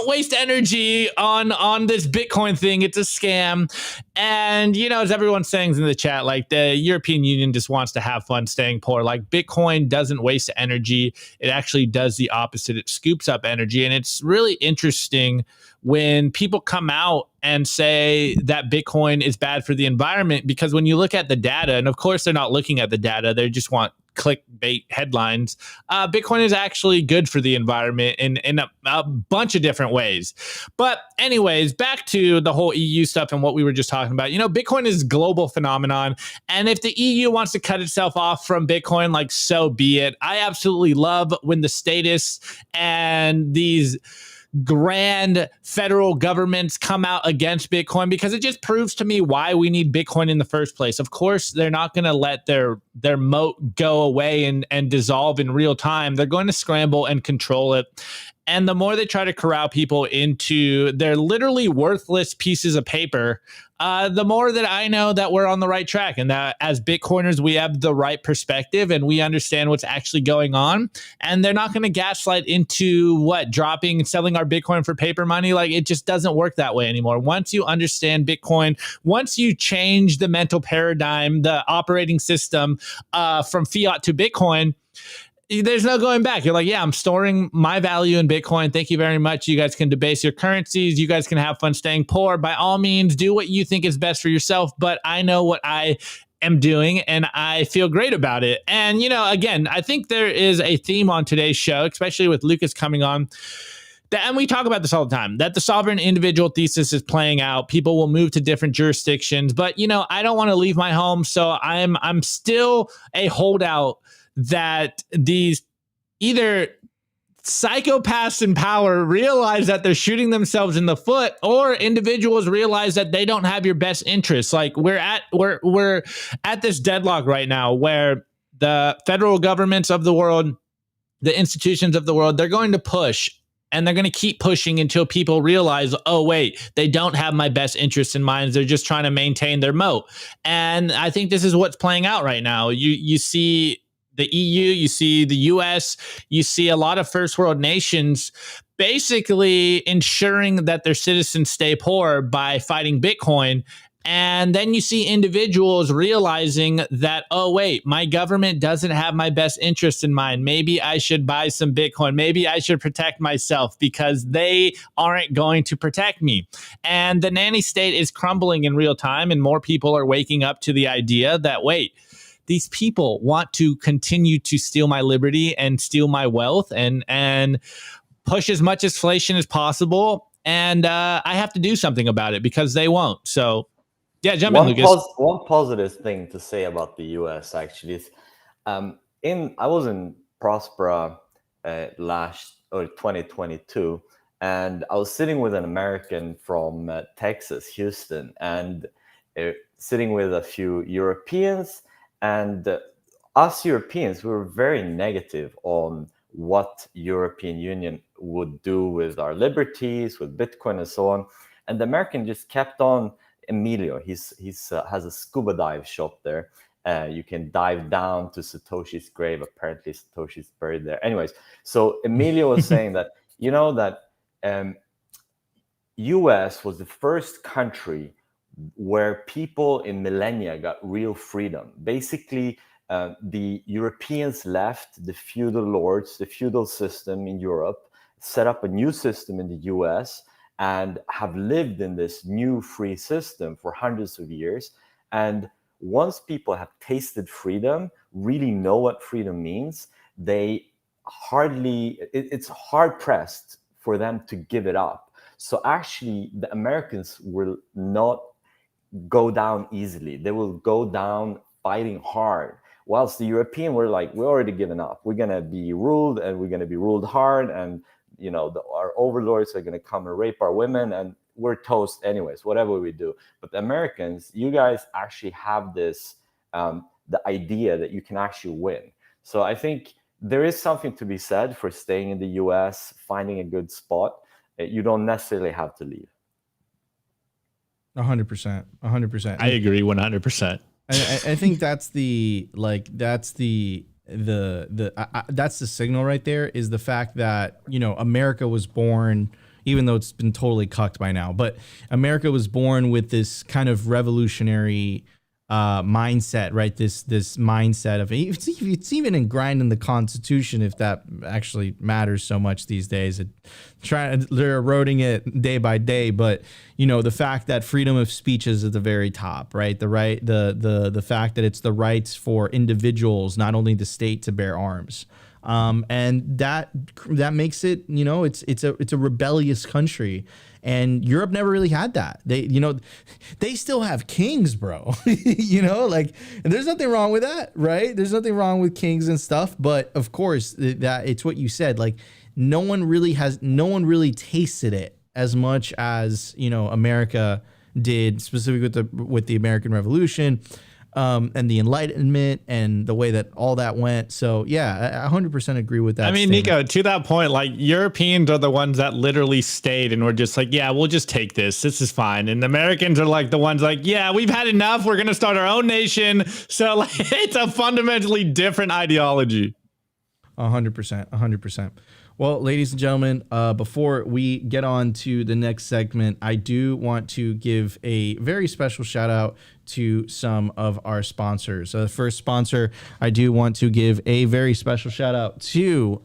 [SPEAKER 6] waste energy on this Bitcoin thing. It's a scam. And, as everyone's saying in the chat, like the European Union just wants to have fun staying poor. Like Bitcoin doesn't waste energy. It actually does the opposite. It scoops up energy. And it's really interesting when people come out and say that Bitcoin is bad for the environment, because when you look at the data, and of course they're not looking at the data, they just want clickbait headlines. Bitcoin is actually good for the environment in a bunch of different ways. But anyways, back to the whole EU stuff and what we were just talking about. Bitcoin is a global phenomenon. And if the EU wants to cut itself off from Bitcoin, like, so be it. I absolutely love when the statists and these grand federal governments come out against Bitcoin, because it just proves to me why we need Bitcoin in the first place. Of course, they're not going to let their moat go away and dissolve in real time. They're going to scramble and control it. And the more they try to corral people into their literally worthless pieces of paper, the more that I know that we're on the right track, and that as Bitcoiners, we have the right perspective and we understand what's actually going on. And they're not going to gaslight into dropping and selling our Bitcoin for paper money. Like, it just doesn't work that way anymore. Once you understand Bitcoin, once you change the mental paradigm, the operating system from fiat to Bitcoin, there's no going back. You're like, yeah, I'm storing my value in Bitcoin. Thank you very much. You guys can debase your currencies. You guys can have fun staying poor. By all means, do what you think is best for yourself. But I know what I am doing and I feel great about it. And, again, I think there is a theme on today's show, especially with Lucas coming on. And we talk about this all the time, that the sovereign individual thesis is playing out. People will move to different jurisdictions. But, I don't want to leave my home. So I'm still a holdout that these either psychopaths in power realize that they're shooting themselves in the foot, or individuals realize that they don't have your best interests. Like, we're at this deadlock right now where the federal governments of the world, the institutions of the world, they're going to push. And they're going to keep pushing until people realize, oh, wait, they don't have my best interests in mind. They're just trying to maintain their moat. And I think this is what's playing out right now. You see the EU, you see the US, you see a lot of first world nations basically ensuring that their citizens stay poor by fighting Bitcoin. And then you see individuals realizing that, oh, wait, my government doesn't have my best interest in mind. Maybe I should buy some Bitcoin. Maybe I should protect myself because they aren't going to protect me. And the nanny state is crumbling in real time. And more people are waking up to the idea that, wait, these people want to continue to steal my liberty and steal my wealth and push as much inflation as possible. And I have to do something about it because they won't. So, yeah, jump in, Lucas.
[SPEAKER 5] One positive thing to say about the US actually is, I was in Prospera 2022, and I was sitting with an American from Texas, Houston, and sitting with a few Europeans. And us Europeans, we were very negative on what European Union would do with our liberties, with Bitcoin and so on. And the American just kept on. Emilio, he's has a scuba dive shop there. You can dive down to Satoshi's grave. Apparently, Satoshi's buried there. Anyways, so Emilio was saying that U.S. was the first country where people in millennia got real freedom. Basically, the Europeans left the feudal lords, the feudal system in Europe, set up a new system in the U.S., and have lived in this new free system for hundreds of years. And once people have tasted freedom, really know what freedom means, it's hard pressed for them to give it up. So actually, the Americans will not go down easily. They will go down fighting hard. Whilst the European were like, we're already given up. We're going to be ruled, and we're going to be ruled hard. And our overlords are going to come and rape our women, and we're toast anyways, whatever we do. But the Americans, you guys actually have this, the idea that you can actually win. So I think there is something to be said for staying in the US, finding a good spot. You don't necessarily have to leave.
[SPEAKER 4] 100%. 100%.
[SPEAKER 6] I agree 100%.
[SPEAKER 4] I think that's that's the signal right there, is the fact that, America was born, even though it's been totally cucked by now, but America was born with this kind of revolutionary mindset, right? This mindset of it's even ingrained in the Constitution, if that actually matters so much these days. They're eroding it day by day, but the fact that freedom of speech is at the very top, right? The fact that it's the rights for individuals, not only the state, to bear arms. And that makes it, it's a rebellious country, and Europe never really had that. They still have kings, bro. And there's nothing wrong with that, right? There's nothing wrong with kings and stuff, but of course that it's what you said. Like, no one really tasted it as much as, America did, specifically with the American Revolution. And the Enlightenment and the way that all that went. So yeah, I 100% agree with that.
[SPEAKER 6] I mean,
[SPEAKER 4] statement.
[SPEAKER 6] Nico, to that point, like, Europeans are the ones that literally stayed and were just like, yeah, we'll just take this. This is fine. And the Americans are like the ones like, yeah, we've had enough. We're going to start our own nation. So like, it's a fundamentally different ideology.
[SPEAKER 4] 100%. 100%. Well, ladies and gentlemen, before we get on to the next segment, I do want to give a very special shout out to some of our sponsors. The first sponsor, I do want to give a very special shout out to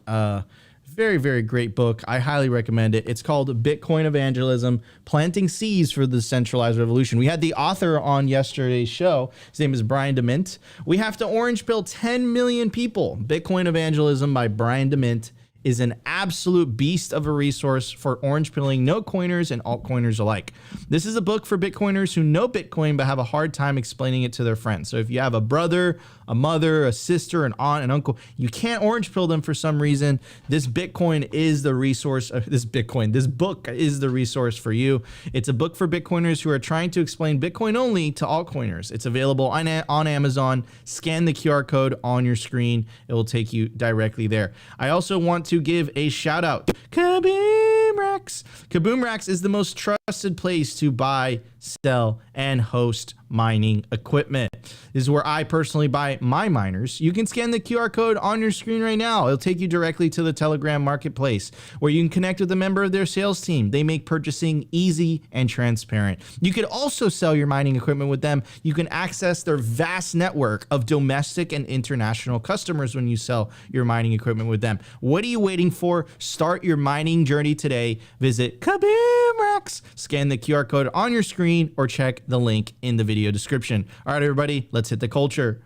[SPEAKER 4] very, very great book. I highly recommend it. It's called Bitcoin Evangelism, Planting Seeds for the Decentralized Revolution. We had the author on yesterday's show. His name is Brian DeMint. We have to orange pill 10 million people. Bitcoin Evangelism by Brian DeMint is an absolute beast of a resource for orange pilling no coiners and altcoiners alike. This is a book for Bitcoiners who know Bitcoin but have a hard time explaining it to their friends. So if you have a brother, a mother, a sister, an aunt, an uncle, you can't orange pill them for some reason, this Bitcoin is the resource. This book is the resource for you. It's a book for Bitcoiners who are trying to explain Bitcoin only to altcoiners. It's available on Amazon. Scan the QR code on your screen. It will take you directly there. I also want to give a shout out to Kaboom Racks. Kaboom Racks is the most trusted place to buy, sell, and host mining equipment. This is where I personally buy my miners. You can scan the QR code on your screen right now. It'll take you directly to the Telegram marketplace, where you can connect with a member of their sales team. They make purchasing easy and transparent. You could also sell your mining equipment with them. You can access their vast network of domestic and international customers when you sell your mining equipment with them. What are you waiting for? Start your mining journey today. Visit Kaboom Racks. Scan the QR code on your screen or check the link in the video description. All right, everybody, let's hit the culture.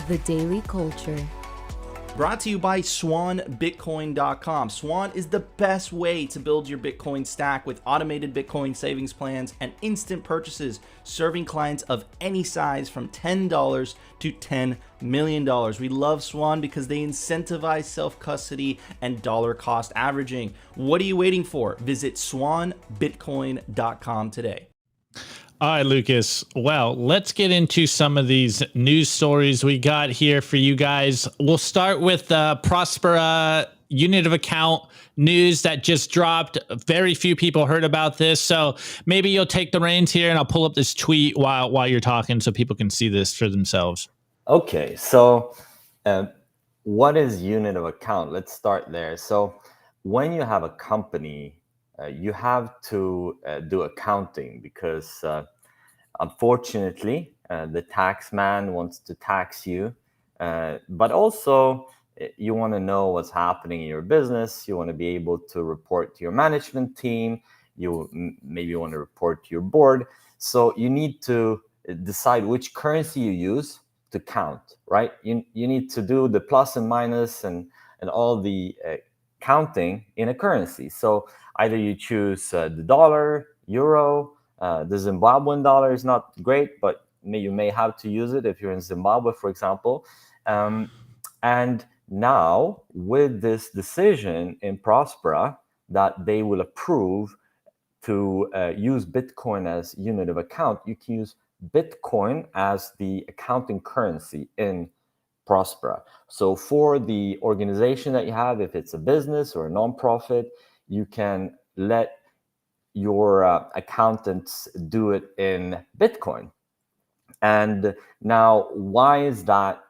[SPEAKER 8] The Daily Culture.
[SPEAKER 4] Brought to you by SwanBitcoin.com. Swan is the best way to build your Bitcoin stack with automated Bitcoin savings plans and instant purchases, serving clients of any size from $10 to $10 million. We love Swan because they incentivize self-custody and dollar cost averaging. What are you waiting for? Visit SwanBitcoin.com today.
[SPEAKER 6] All right, Lucas. Well, let's get into some of these news stories we got here for you guys. We'll start with the Prospera unit of account news that just dropped. Very few people heard about this, so maybe you'll take the reins here, and I'll pull up this tweet while you're talking so people can see this for themselves.
[SPEAKER 5] Okay, so what is unit of account? Let's start there. So when you have a company, you have to do accounting because unfortunately, the tax man wants to tax you, but also you want to know what's happening in your business. You want to be able to report to your management team. You maybe want to report to your board. So you need to decide which currency you use to count, right? You need to do the plus and minus and all the counting in a currency. So either you choose the dollar, euro, the Zimbabwean dollar is not great, but you may have to use it if you're in Zimbabwe, for example. And now with this decision in Prospera that they will approve to use Bitcoin as unit of account, you can use Bitcoin as the accounting currency in Prospera. So for the organization that you have, if it's a business or a nonprofit, you can let your accountants do it in Bitcoin. And now, why is that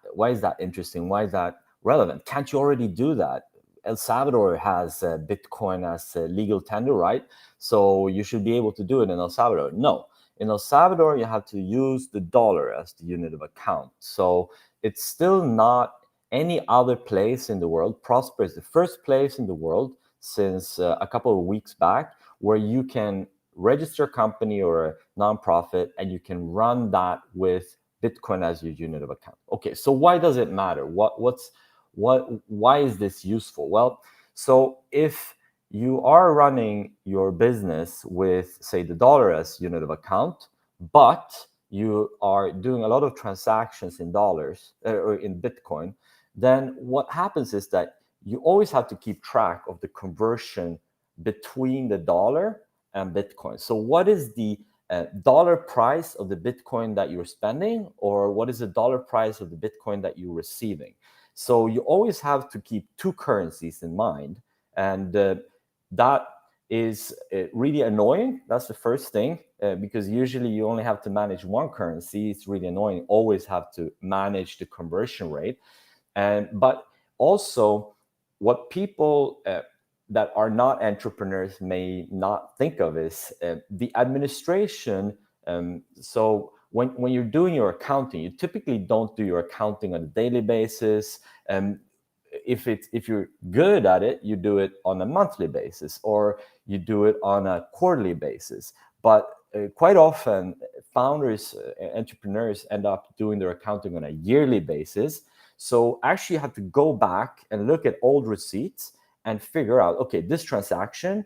[SPEAKER 5] interesting? Why is that relevant? Can't you already do that? El Salvador has Bitcoin as a legal tender, right? So you should be able to do it in El Salvador. No, in El Salvador, you have to use the dollar as the unit of account. So it's still not any other place in the world. Prosper is the first place in the world since a couple of weeks back where you can register a company or a nonprofit and you can run that with Bitcoin as your unit of account. Okay, so why does it matter? Why is this useful? Well, so if you are running your business with, say, the dollar as unit of account, but you are doing a lot of transactions in dollars or in Bitcoin, then what happens is that you always have to keep track of the conversion between the dollar and Bitcoin. So what is the dollar price of the Bitcoin that you're spending, or what is the dollar price of the Bitcoin that you're receiving? So you always have to keep two currencies in mind. And that is really annoying. That's the first thing, because usually you only have to manage one currency. It's really annoying. Always have to manage the conversion rate. But also, what people that are not entrepreneurs may not think of is the administration. So when you're doing your accounting, you typically don't do your accounting on a daily basis. If you're good at it, you do it on a monthly basis or you do it on a quarterly basis. But quite often, founders, entrepreneurs end up doing their accounting on a yearly basis. So actually, you have to go back and look at old receipts and figure out, okay, this transaction,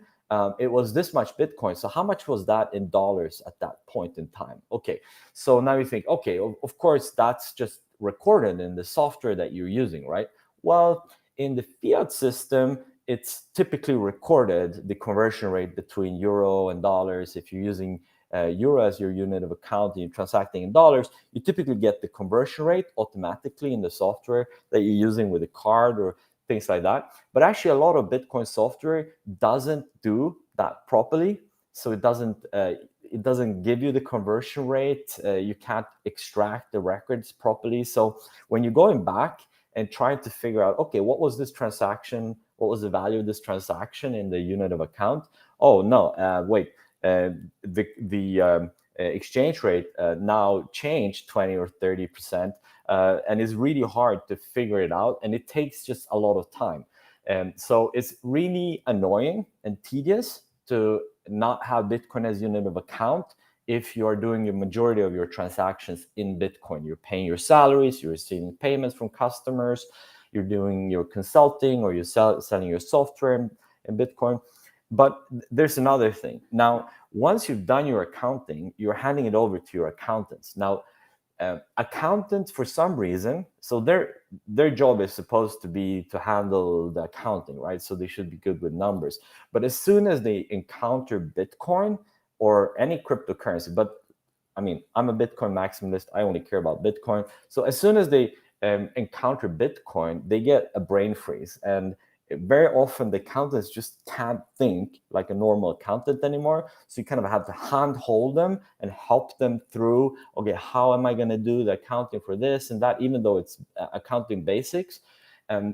[SPEAKER 5] it was this much Bitcoin. So how much was that in dollars at that point in time? Okay, so now you think, okay, of course, that's just recorded in the software that you're using, right? Well, in the fiat system, it's typically recorded, the conversion rate between euro and dollars. If you're using euro as your unit of account and you're transacting in dollars, you typically get the conversion rate automatically in the software that you're using with a card or things like that. But actually, a lot of Bitcoin software doesn't do that properly. So it doesn't give you the conversion rate. You can't extract the records properly. So when you're going back and trying to figure out, okay, what was this transaction? What was the value of this transaction in the unit of account? Oh no, wait, the exchange rate now changed 20 or 30%, and it's really hard to figure it out, and it takes just a lot of time. And so it's really annoying and tedious to not have Bitcoin as unit of account if you are doing the majority of your transactions in Bitcoin. You're paying your salaries, you're receiving payments from customers, you're doing your consulting, or you're selling your software in Bitcoin. But there's another thing. Now, once you've done your accounting, you're handing it over to your accountants. Now, accountants, for some reason, so their job is supposed to be to handle the accounting, right? So they should be good with numbers. But as soon as they encounter Bitcoin or any cryptocurrency, but I mean, I'm a Bitcoin maximalist. I only care about Bitcoin. So as soon as they encounter Bitcoin, they get a brain freeze. And very often the accountants just can't think like a normal accountant anymore. So you kind of have to handhold them and help them through, okay, how am I going to do the accounting for this and that, even though it's accounting basics.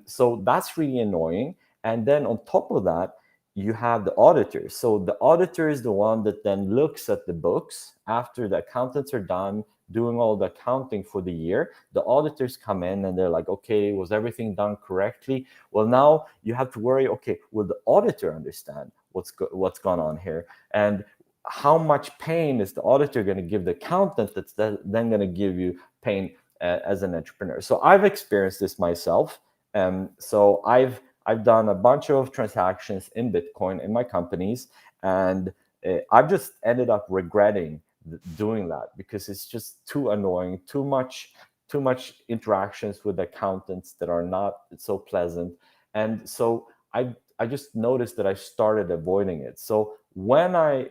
[SPEAKER 5] So that's really annoying. And then on top of that, you have the auditor. So the auditor is the one that then looks at the books after the accountants are done doing all the accounting for the year. The auditors come in and they're like, okay, was everything done correctly? Well, now you have to worry, okay, will the auditor understand what's gone on here? And how much pain is the auditor going to give the accountant that's then going to give you pain as an entrepreneur? So I've experienced this myself. So I've done a bunch of transactions in Bitcoin in my companies, and I've just ended up regretting doing that because it's just too annoying, too much interactions with accountants that are not so pleasant. And so I just noticed that I started avoiding it. So when I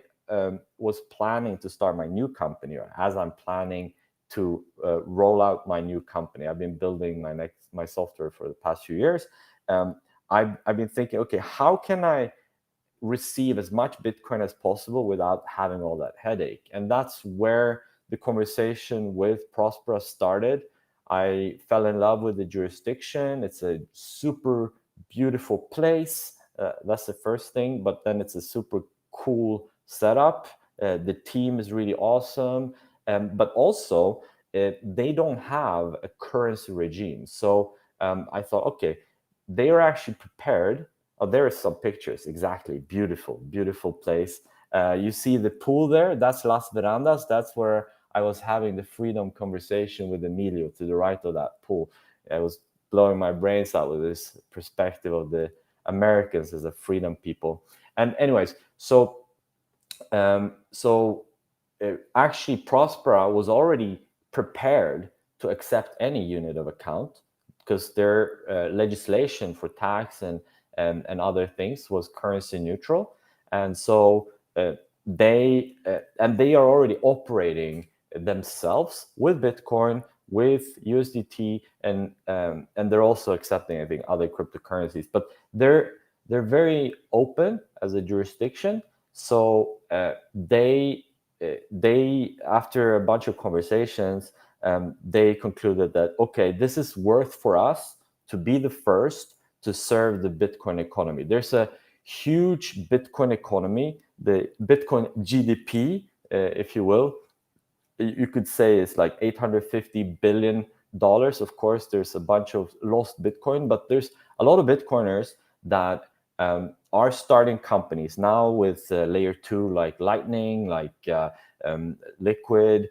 [SPEAKER 5] was planning to start my new company, or as I'm planning to roll out my new company, I've been building my software for the past few years. I've been thinking, okay, how can I receive as much Bitcoin as possible without having all that headache. And that's where the conversation with Prospera started. I fell in love with the jurisdiction. It's a super beautiful place. That's the first thing, but then it's a super cool setup. The team is really awesome, but also they don't have a currency regime. So I thought, okay, they are actually prepared. Oh, there are some pictures. Exactly, beautiful, beautiful place. You see the pool there? That's Las Verandas. That's where I was having the freedom conversation with Emilio to the right of that pool. I was blowing my brains out with this perspective of the Americans as a freedom people. And anyways, so actually Prospera was already prepared to accept any unit of account because their legislation for tax and other things was currency neutral. And so they are already operating themselves with Bitcoin, with USDT, and they're also accepting, I think, other cryptocurrencies. But they're very open as a jurisdiction. So they after a bunch of conversations, they concluded that, okay, this is worth for us to be the first to serve the Bitcoin economy. There's a huge Bitcoin economy, the Bitcoin GDP, if you will. You could say it's like $850 billion. Of course, there's a bunch of lost Bitcoin, but there's a lot of Bitcoiners that are starting companies now with layer 2, like Lightning, like Liquid.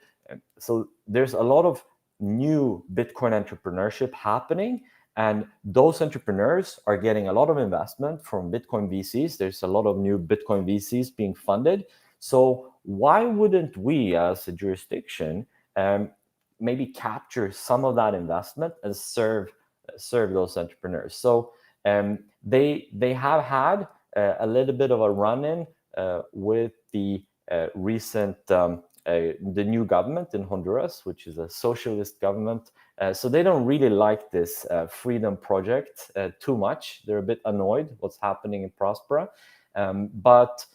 [SPEAKER 5] So there's a lot of new Bitcoin entrepreneurship happening, and those entrepreneurs are getting a lot of investment from Bitcoin VCs. There's a lot of new Bitcoin VCs being funded. So why wouldn't we, as a jurisdiction, maybe capture some of that investment and serve those entrepreneurs? So they have had a little bit of a run-in with the recent the new government in Honduras, which is a socialist government. So they don't really like this freedom project too much. They're a bit annoyed what's happening in Prospera. But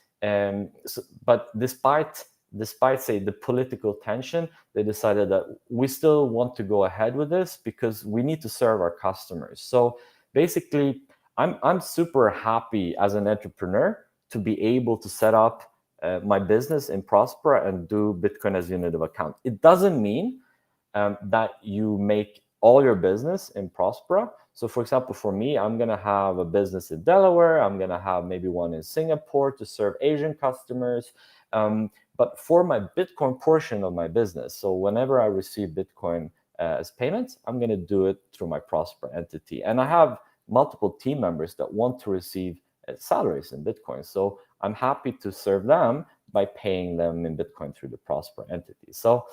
[SPEAKER 5] despite say the political tension, they decided that we still want to go ahead with this because we need to serve our customers. So basically, I'm super happy as an entrepreneur to be able to set up my business in Prospera and do Bitcoin as unit of account. It doesn't mean that you make all your business in Prospera. So for example, for me, I'm going to have a business in Delaware. I'm going to have maybe one in Singapore to serve Asian customers. But for my Bitcoin portion of my business, so whenever I receive Bitcoin as payments, I'm going to do it through my Prospera entity. And I have multiple team members that want to receive salaries in Bitcoin. So I'm happy to serve them by paying them in Bitcoin through the Prospera entity. So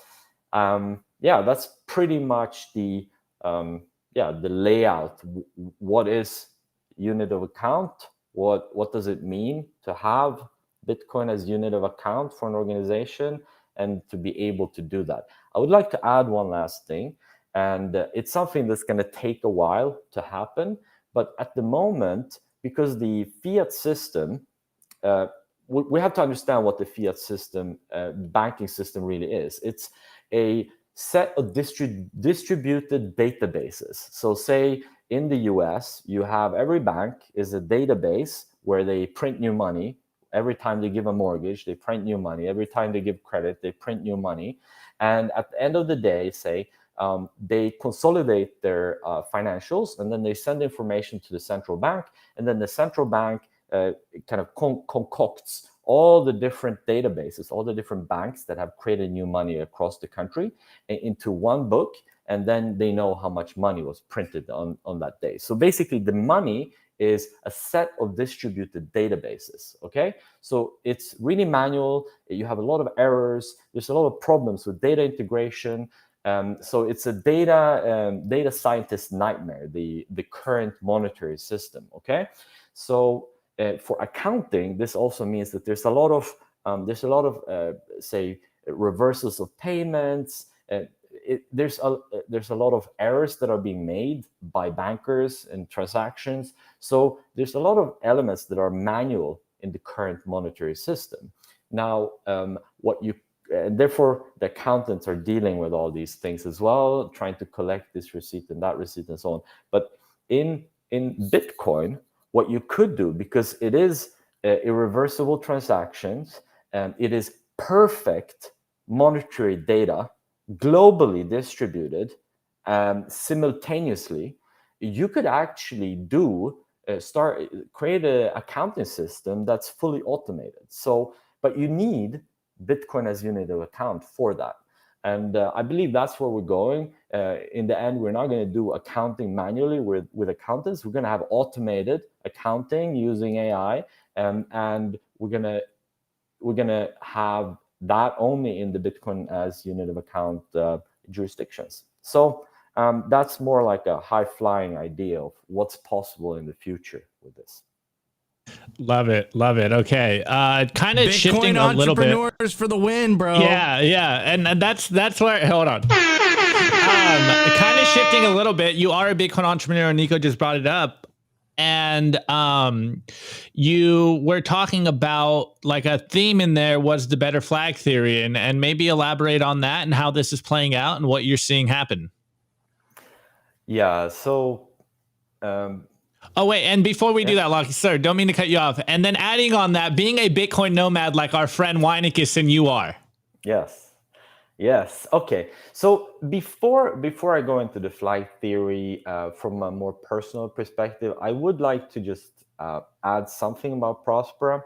[SPEAKER 5] yeah, that's pretty much the layout. What is unit of account? What does it mean to have Bitcoin as unit of account for an organization and to be able to do that? I would like to add one last thing, and it's something that's going to take a while to happen. But at the moment, because the fiat system, we have to understand what the fiat system, banking system really is. It's a set of distributed databases. So say in the US, you have every bank is a database where they print new money. Every time they give a mortgage, they print new money. Every time they give credit, they print new money. And at the end of the day, say, they consolidate their financials, and then they send information to the central bank, and then the central bank kind of concocts all the different databases, all the different banks that have created new money across the country into one book, and then they know how much money was printed on that day. So basically, the money is a set of distributed databases, okay? So it's really manual. You have a lot of errors. There's a lot of problems with data integration. So it's a data scientist nightmare, the current monetary system, okay? So for accounting, this also means that there's a lot of say reversals of payments. There's a lot of errors that are being made by bankers and transactions. So there's a lot of elements that are manual in the current monetary system. Now, therefore, the accountants are dealing with all these things as well, trying to collect this receipt and that receipt and so on. But in Bitcoin, what you could do, because it is irreversible transactions, it is perfect monetary data, globally distributed, simultaneously, you could actually create an accounting system that's fully automated. So, but you need Bitcoin as unit of account for that. And I believe that's where we're going. In the end, we're not going to do accounting manually with accountants. We're going to have automated accounting using AI, and we're going to have that only in the Bitcoin as unit of account jurisdictions. So that's more like a high-flying idea of what's possible in the future with this.
[SPEAKER 6] Love it. Okay. Kind of shifting a little bit.
[SPEAKER 4] Entrepreneurs for the win, bro.
[SPEAKER 6] Yeah. And that's where, hold on. Kind of shifting a little bit. You are a Bitcoin entrepreneur. Nico just brought it up. And you were talking about, like, a theme in there was the better flag theory, and maybe elaborate on that and how this is playing out and what you're seeing happen.
[SPEAKER 5] Yeah. So.
[SPEAKER 6] Oh, wait. And before we do that, Lockie, sir, don't mean to cut you off. And then adding on that, being a Bitcoin nomad like our friend Weinicus and you are.
[SPEAKER 5] Yes. Okay. So before I go into the flag theory from a more personal perspective, I would like to just add something about Prospera.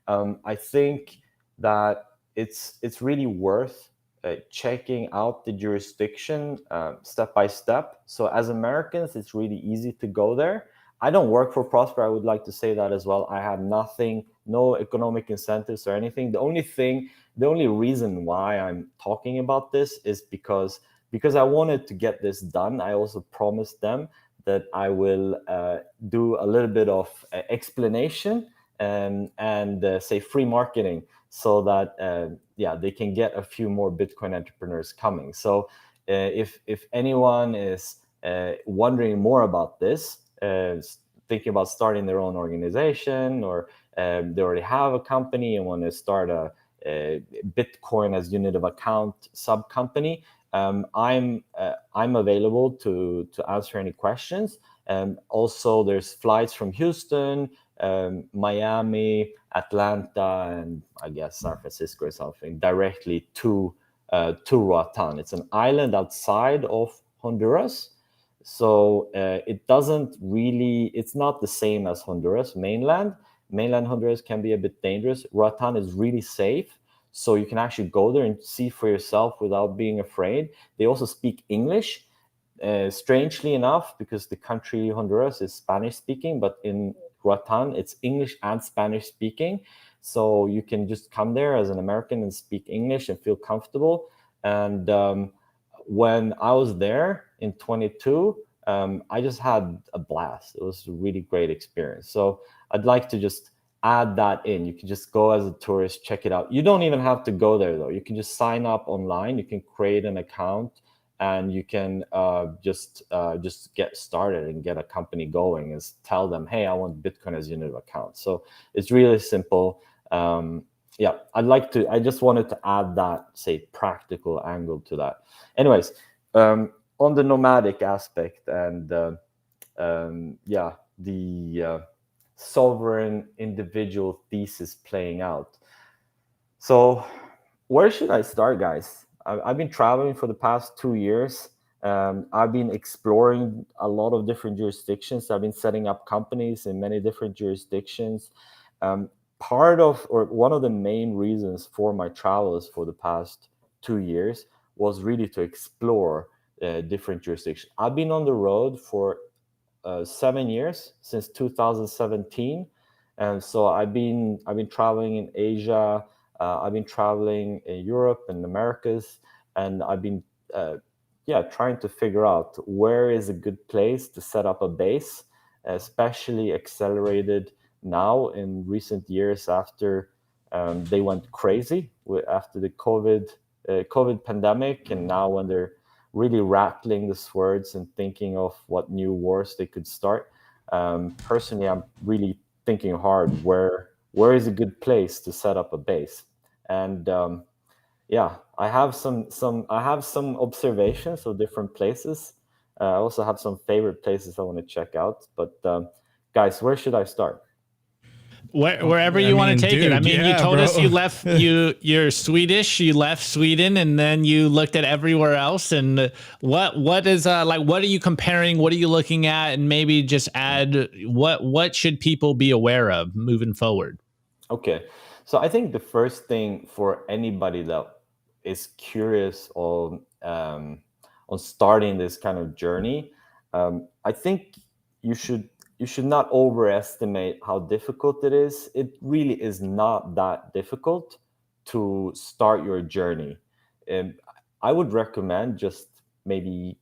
[SPEAKER 5] I think that it's really worth checking out the jurisdiction step by step. So as Americans, it's really easy to go there. I don't work for Prospera. I would like to say that as well. I have no economic incentives or anything. The only reason why I'm talking about this is because I wanted to get this done. I also promised them that I will do a little bit of explanation and say free marketing, so that they can get a few more Bitcoin entrepreneurs coming. So if anyone is wondering more about this, thinking about starting their own organization, or they already have a company and want to start a Bitcoin as unit of account sub company, I'm available to answer any questions. Also, there's flights from Houston, Miami, Atlanta, and I guess San Francisco or something directly to Roatan. It's an island outside of Honduras. So it's not the same as Honduras mainland. Mainland Honduras can be a bit dangerous. Roatan is really safe. So you can actually go there and see for yourself without being afraid. They also speak English, strangely enough, because the country Honduras is Spanish speaking, but in Roatan, it's English and Spanish speaking. So you can just come there as an American and speak English and feel comfortable. And when I was there in 22, I just had a blast. It was a really great experience. So I'd like to just add that in. You can just go as a tourist, check it out. You don't even have to go there, though. You can just sign up online. You can create an account, and you can just get started and get a company going and tell them, hey, I want Bitcoin as unit of account. So it's really simple. I just wanted to add that, say, practical angle to that. Anyways, on the nomadic aspect and the sovereign individual thesis playing out. So where should I start, guys? I've been traveling for the past 2 years. I've been exploring a lot of different jurisdictions. I've been setting up companies in many different jurisdictions. One of the main reasons for my travels for the past 2 years was really to explore different jurisdictions. I've been on the road for 7 years, since 2017, and so I've been traveling in Asia. I've been traveling in Europe and Americas, and I've been trying to figure out where is a good place to set up a base, especially accelerated now in recent years after they went crazy after the COVID pandemic, and now when they're really rattling the swords and thinking of what new wars they could start. Personally, I'm really thinking hard where where is a good place to set up a base? And yeah, I have some observations of different places. I also have some favorite places I want to check out. But guys, where should I start?
[SPEAKER 6] Wherever you want to take it. I mean, you told us you left you're Swedish, you left Sweden, and then you looked at everywhere else. And what is like, what are you comparing? What are you looking at? And maybe just add what should people be aware of moving forward?
[SPEAKER 5] Okay, so I think the first thing for anybody that is curious on starting this kind of journey, I think you should not overestimate how difficult it is. It really is not that difficult to start your journey. And I would recommend just maybe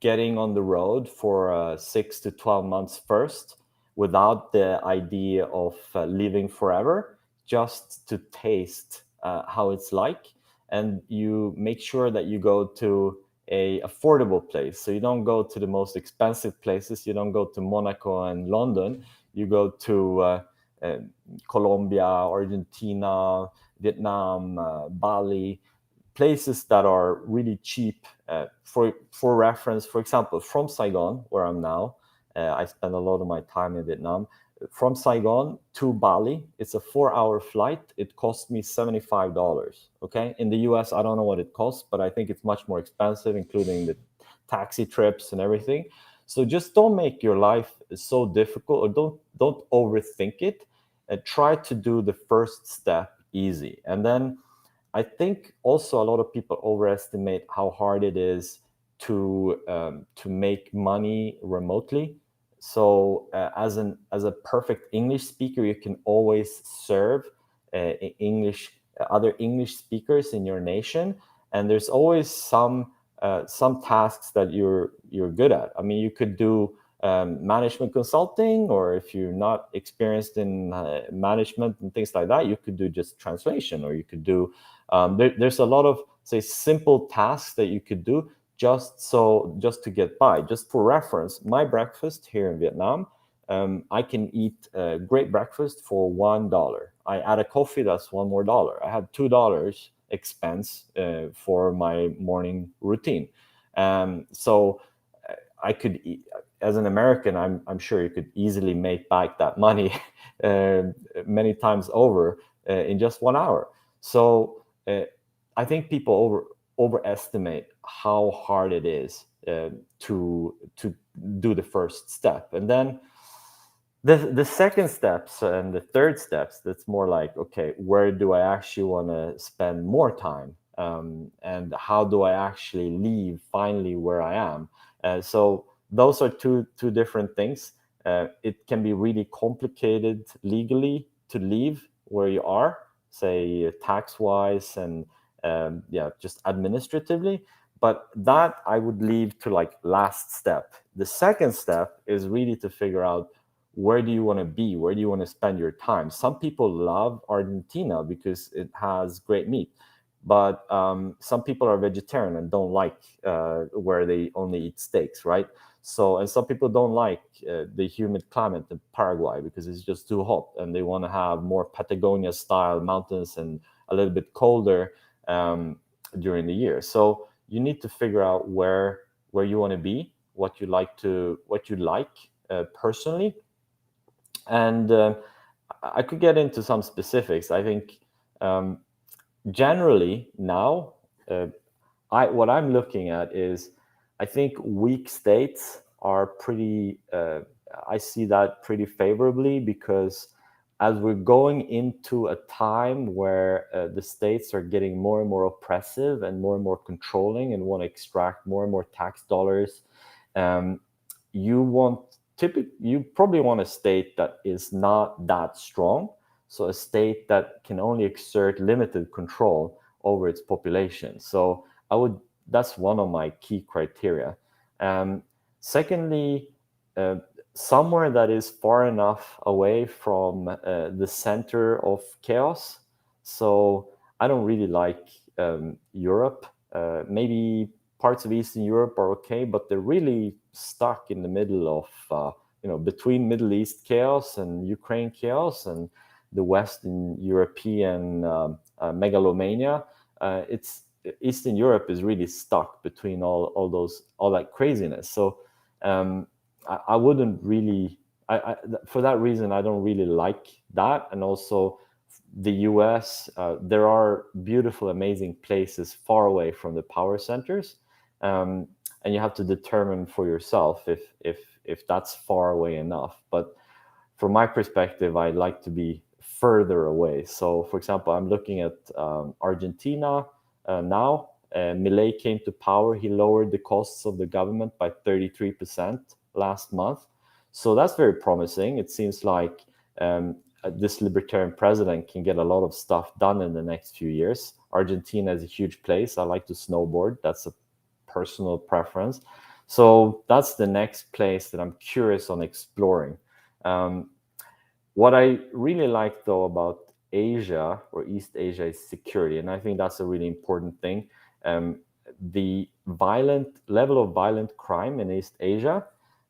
[SPEAKER 5] getting on the road for 6 to 12 months first without the idea of living forever, just to taste how it's like. And you make sure that you go to a affordable place. So you don't go to the most expensive places. You don't go to Monaco and London. You go to uh, Colombia, Argentina, Vietnam, Bali, places that are really cheap. For reference, for example, from Saigon, where I'm now, I spend a lot of my time in Vietnam. From Saigon to Bali, it's a 4-hour flight. It cost me $75. Okay, in the US, I don't know what it costs, but I think it's much more expensive, including the taxi trips and everything. So just don't make your life so difficult, or don't overthink it. Try to do the first step easy, and then I think also a lot of people overestimate how hard it is to make money remotely. So as a perfect English speaker, you can always serve other English speakers in your nation, and there's always some tasks that you're good at. I mean, you could do management consulting, or if you're not experienced in management and things like that, you could do just translation, or you could do there's a lot of, say, simple tasks that you could do just to get by. Just for reference, my breakfast here in Vietnam, I can eat a great breakfast for $1. I add a coffee, that's one more dollar. I have $2 expense for my morning routine. So I could eat, as an American, I'm sure you could easily make back that money many times over in just 1 hour. So I think people overestimate how hard it is to do the first step, and then the second steps and the third steps. That's more like, okay, where do I actually want to spend more time, and how do I actually leave finally where I am? So those are two different things. It can be really complicated legally to leave where you are, say tax wise and just administratively. But that I would leave to like last step. The second step is really to figure out, where do you want to be? Where do you want to spend your time? Some people love Argentina because it has great meat, but some people are vegetarian and don't like where they only eat steaks, right? So, and some people don't like the humid climate in Paraguay because it's just too hot, and they want to have more Patagonia style mountains and a little bit colder during the year. So you need to figure out where you want to be, what you like personally, and I could get into some specifics. I think generally now, what I'm looking at is, I think weak states are pretty. I see that pretty favorably, because as we're going into a time where the states are getting more and more oppressive and more controlling and want to extract more and more tax dollars, you probably want a state that is not that strong. So a state that can only exert limited control over its population. So that's one of my key criteria. Secondly, somewhere that is far enough away from the center of chaos. So I don't really like Europe. Maybe parts of Eastern Europe are okay, but they're really stuck in the middle of, between Middle East chaos and Ukraine chaos, and the Western European megalomania. It's Eastern Europe is really stuck between all that craziness. So I wouldn't really, for that reason, I don't really like that. And also the US, there are beautiful, amazing places far away from the power centers. And you have to determine for yourself if that's far away enough. But from my perspective, I like to be further away. So for example, I'm looking at Argentina now. Milei came to power. He lowered the costs of the government by 33% last month. So that's very promising. It seems like this libertarian president can get a lot of stuff done in the next few years. Argentina is a huge place. I like to snowboard. That's a personal preference. So that's the next place that I'm curious on exploring. What I really like, though, about Asia or East Asia is security. And I think that's a really important thing. The level of violent crime in East Asia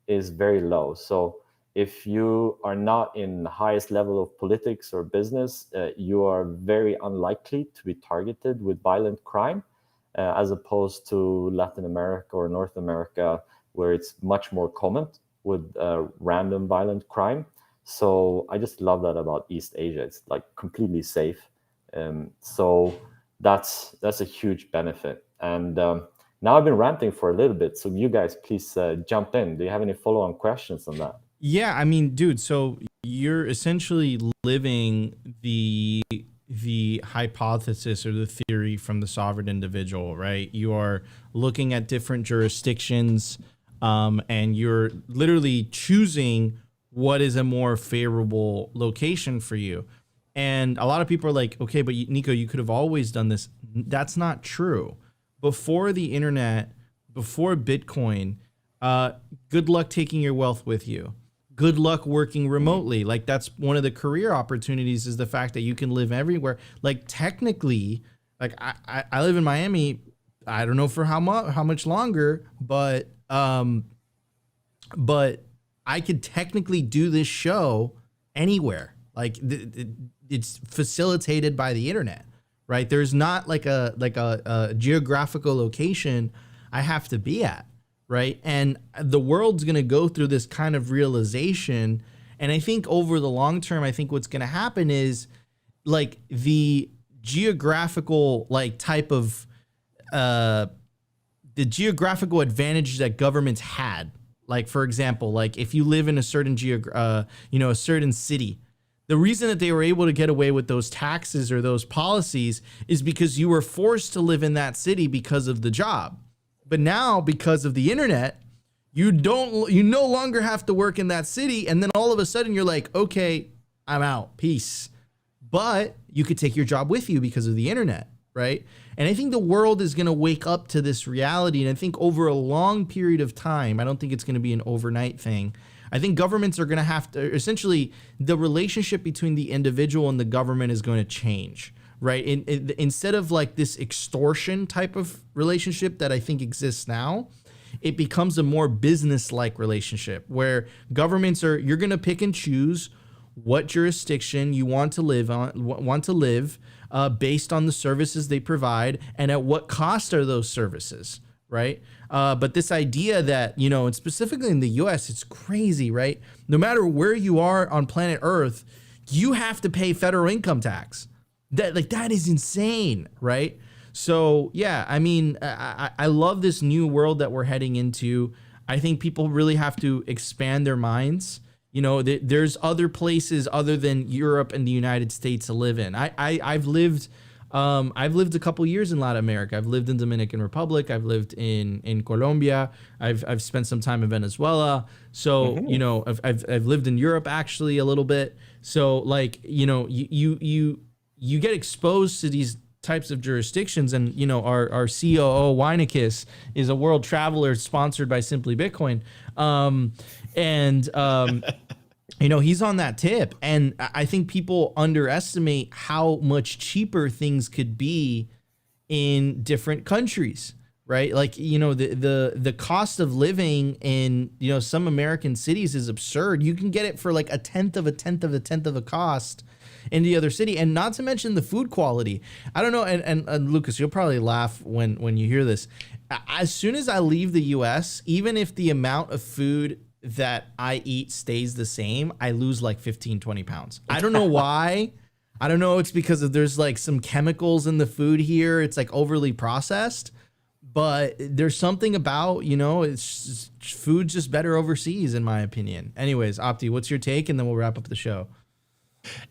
[SPEAKER 5] is very low. So if you are not in the highest level of politics or business, you are very unlikely to be targeted with violent crime, as opposed to Latin America or North America, where it's much more common with random violent crime. So I just love that about East Asia. It's like completely safe. So that's a huge benefit. And now I've been ranting for a little bit. So you guys, please jump in. Do you have any follow-on questions on that?
[SPEAKER 4] Yeah, I mean, dude, so you're essentially living the hypothesis or the theory from the sovereign individual, right? You are looking at different jurisdictions, and you're literally choosing what is a more favorable location for you. And a lot of people are like, okay, but Nico, you could have always done this. That's not true. Before the internet, before Bitcoin, good luck taking your wealth with you. Good luck working remotely. Like, that's one of the career opportunities, is the fact that you can live everywhere. Like, technically, like I live in Miami. I don't know for how much longer, but I could technically do this show anywhere. Like, it's facilitated by the internet, right? There's not like a geographical location I have to be at. Right. And the world's going to go through this kind of realization. And I think over the long term, I think what's going to happen is like the geographical type of the geographical advantage that governments had. Like, for example, like if you live in a certain a certain city, the reason that they were able to get away with those taxes or those policies is because you were forced to live in that city because of the job. But now, because of the internet, you no longer have to work in that city. And then all of a sudden you're like, okay, I'm out. Peace. But you could take your job with you because of the internet, right? And I think the world is going to wake up to this reality. And I think over a long period of time, I don't think it's going to be an overnight thing. I think governments are going to have to, essentially, the relationship between the individual and the government is going to change. Right. Instead of like this extortion type of relationship that I think exists now, it becomes a more business-like relationship where governments you're going to pick and choose what jurisdiction you want to live based on the services they provide and at what cost are those services. Right. But this idea that, and specifically in the US, it's crazy. Right. No matter where you are on planet Earth, you have to pay federal income tax. That is insane, right? So yeah, I mean, I love this new world that we're heading into. I think people really have to expand their minds. There's other places other than Europe and the United States to live in. I've lived a couple years in Latin America. I've lived in Dominican Republic. I've lived in Colombia. I've spent some time in Venezuela. So I've lived in Europe actually a little bit. So like you get exposed to these types of jurisdictions, and our COO Weinekiss is a world traveler sponsored by Simply Bitcoin, he's on that tip, and I think people underestimate how much cheaper things could be in different countries, right? Like the cost of living in some American cities is absurd. You can get it for like a tenth of a cost in the other city. And not to mention the food quality. I don't know. And Lucas, you'll probably laugh when you hear this. As soon as I leave the US, even if the amount of food that I eat stays the same, I lose like 15, 20 pounds. I don't know why. I don't know. It's because there's like some chemicals in the food here. It's like overly processed, but there's something about, it's food's just better overseas, in my opinion. Anyways, Opti, what's your take? And then we'll wrap up the show.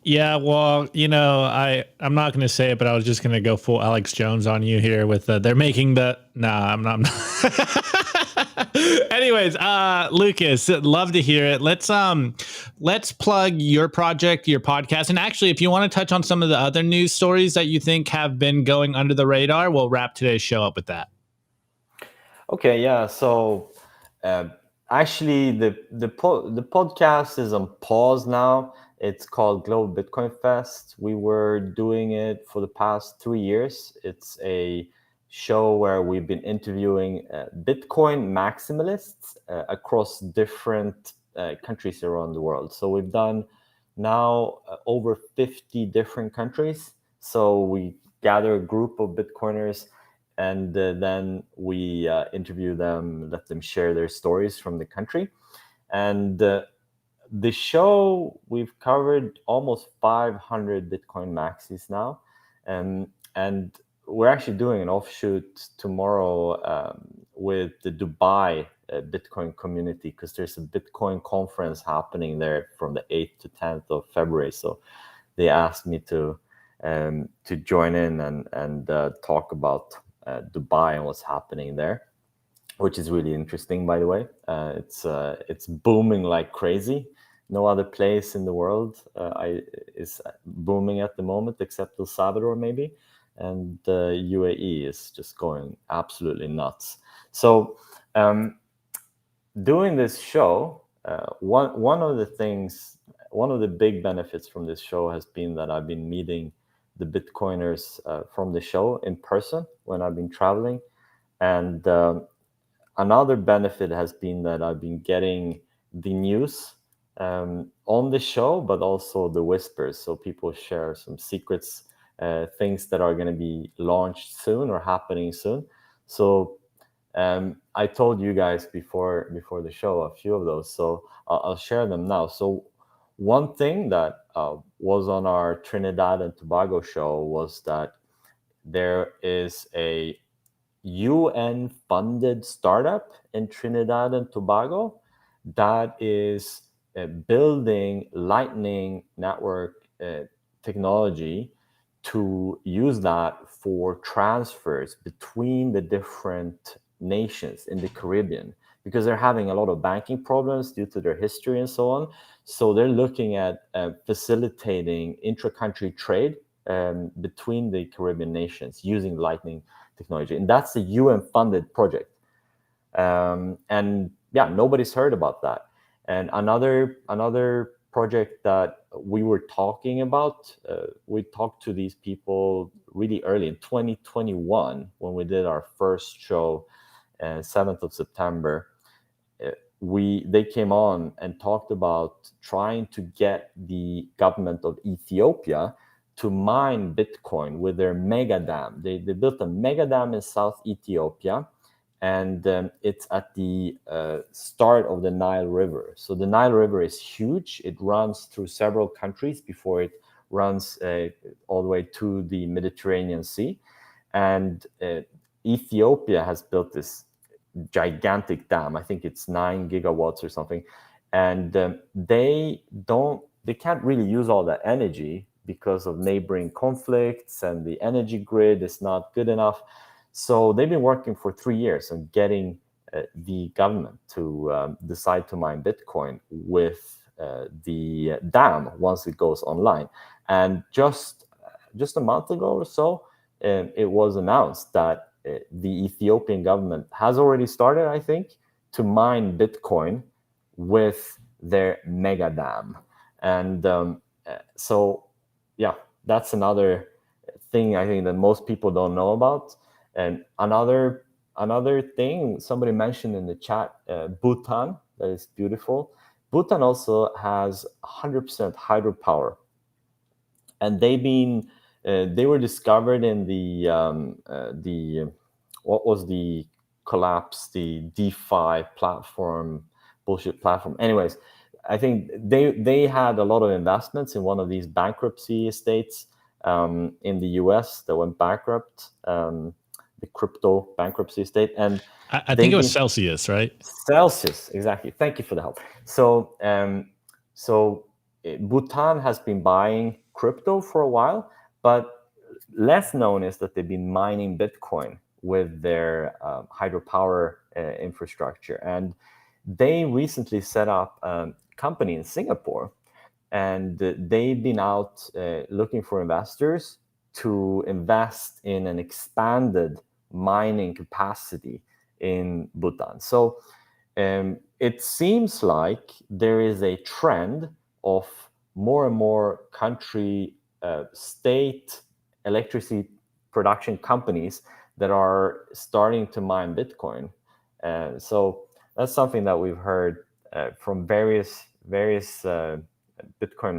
[SPEAKER 6] Yeah, well, I'm not going to say it, but I was just going to go full Alex Jones on you here with they're making the. Nah, I'm not. Anyways, Lucas, love to hear it. Let's plug your project, your podcast, and actually, if you want to touch on some of the other news stories that you think have been going under the radar, we'll wrap today's show up with that.
[SPEAKER 5] Okay, yeah. So actually, the podcast is on pause now. It's called Global Bitcoin Fest. We were doing it for the past 3 years. It's a show where we've been interviewing Bitcoin maximalists across different countries around the world. So we've done now over 50 different countries. So we gather a group of Bitcoiners and then we interview them, let them share their stories from the country. And the show, we've covered almost 500 Bitcoin maxis now. And we're actually doing an offshoot tomorrow with the Dubai Bitcoin community, because there's a Bitcoin conference happening there from the 8th to 10th of February. So they asked me to join in and talk about Dubai and what's happening there, which is really interesting, by the way. It's booming like crazy. No other place in the world is booming at the moment except El Salvador, maybe. And UAE is just going absolutely nuts. So doing this show, one of the big benefits from this show has been that I've been meeting the Bitcoiners from the show in person when I've been traveling. And another benefit has been that I've been getting the news on the show, but also the whispers. So people share some secrets, things that are going to be launched soon or happening soon. So I told you guys before the show a few of those, so I'll share them now. So one thing that was on our Trinidad and Tobago show was that there is a UN-funded startup in Trinidad and Tobago that is building Lightning Network technology to use that for transfers between the different nations in the Caribbean, because they're having a lot of banking problems due to their history and so on. So they're looking at facilitating intra-country trade between the Caribbean nations using Lightning technology. And that's a UN-funded project. And yeah, nobody's heard about that. And another project that we were talking about, we talked to these people really early in 2021 when we did our first show, 7th of September. They came on and talked about trying to get the government of Ethiopia to mine Bitcoin with their mega dam. They built a mega dam in South Ethiopia, and it's at the start of the Nile River. So the Nile River is huge. It runs through several countries before it runs all the way to the Mediterranean Sea. And Ethiopia has built this gigantic dam. I think it's 9 gigawatts or something. And they can't really use all that energy because of neighboring conflicts, and the energy grid is not good enough. So they've been working for 3 years on getting the government to decide to mine Bitcoin with the dam once it goes online. And just a month ago or so, it was announced that the Ethiopian government has already started, I think, to mine Bitcoin with their mega dam. And so, yeah, that's another thing I think that most people don't know about. And another thing somebody mentioned in the chat, Bhutan, that is beautiful. Bhutan also has 100% hydropower. and they were discovered in the what was the collapse, the DeFi platform, bullshit platform. Anyways, I think they had a lot of investments in one of these bankruptcy estates in the US that went bankrupt, the crypto bankruptcy estate. And
[SPEAKER 9] I think it was Celsius, right?
[SPEAKER 5] Celsius, exactly. Thank you for the help. So, Bhutan has been buying crypto for a while, but less known is that they've been mining Bitcoin with their hydropower infrastructure. And they recently set up a company in Singapore, and they've been out looking for investors to invest in an expanded mining capacity in Bhutan. So it seems like there is a trend of more and more country, state electricity production companies that are starting to mine Bitcoin. So that's something that we've heard from various Bitcoin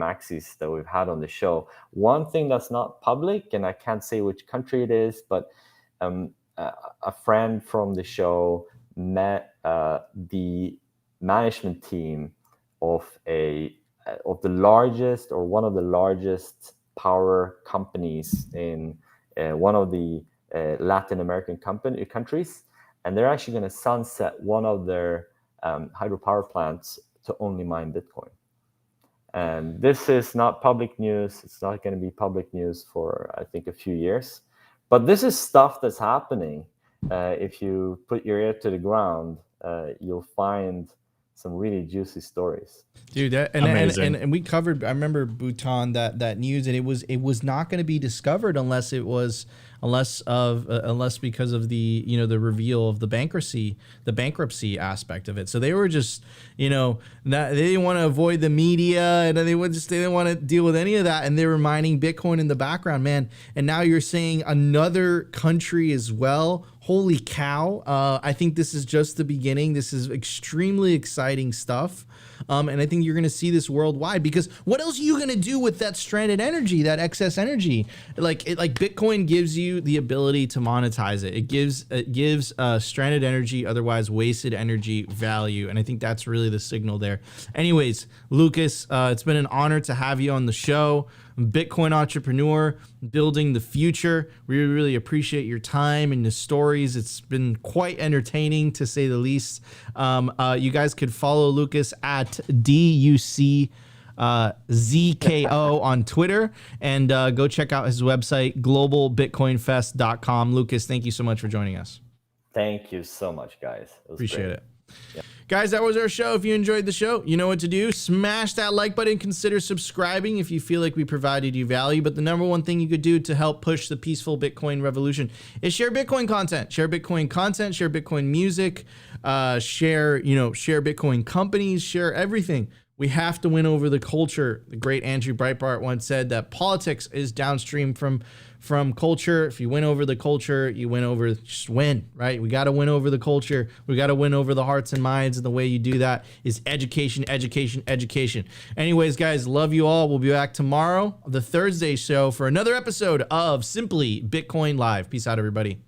[SPEAKER 5] maxis that we've had on the show. One thing that's not public, and I can't say which country it is, but a friend from the show met the management team of the largest, or one of the largest power companies in one of the Latin American countries, and they're actually going to sunset one of their hydropower plants to only mine Bitcoin. And this is not public news. It's not going to be public news for, I think, a few years. But this is stuff that's happening. If you put your ear to the ground, you'll find some really juicy stories.
[SPEAKER 4] Dude, and we covered, I remember Bhutan, that news, and it was not going to be discovered unless because of the, you know, the reveal of the bankruptcy aspect of it. So they were just, you know, they didn't want to avoid the media, and they didn't want to deal with any of that, and they were mining Bitcoin in the background, man. And now you're saying another country as well. Holy cow. I think this is just the beginning. This is extremely exciting stuff. And I think you're going to see this worldwide, because what else are you going to do with that stranded energy, that excess energy? Like Bitcoin gives you the ability to monetize it. It gives stranded energy, otherwise wasted energy, value. And I think that's really the signal there. Anyways, Lucas, it's been an honor to have you on the show. Bitcoin entrepreneur, building the future. We really appreciate your time and the stories. It's been quite entertaining, to say the least. You guys could follow Lucas at DUC ZKO on Twitter, and go check out his website, globalbitcoinfest.com. Lucas, thank you so much for joining us.
[SPEAKER 5] Thank you so much, guys.
[SPEAKER 4] Appreciate
[SPEAKER 5] great.
[SPEAKER 4] it. Yeah. Guys, that was our show. If you enjoyed the show, you know what to do. Smash that like button. Consider subscribing if you feel like we provided you value. But the number one thing you could do to help push the peaceful Bitcoin revolution is share Bitcoin content. Share Bitcoin content, share Bitcoin music, share Bitcoin companies, share everything. We have to win over the culture. The great Andrew Breitbart once said that politics is downstream from culture. If you win over the culture, you win over, just win, right? We got to win over the culture. We got to win over the hearts and minds. And the way you do that is education, education, education. Anyways, guys, love you all. We'll be back tomorrow, the Thursday show, for another episode of Simply Bitcoin Live. Peace out, everybody.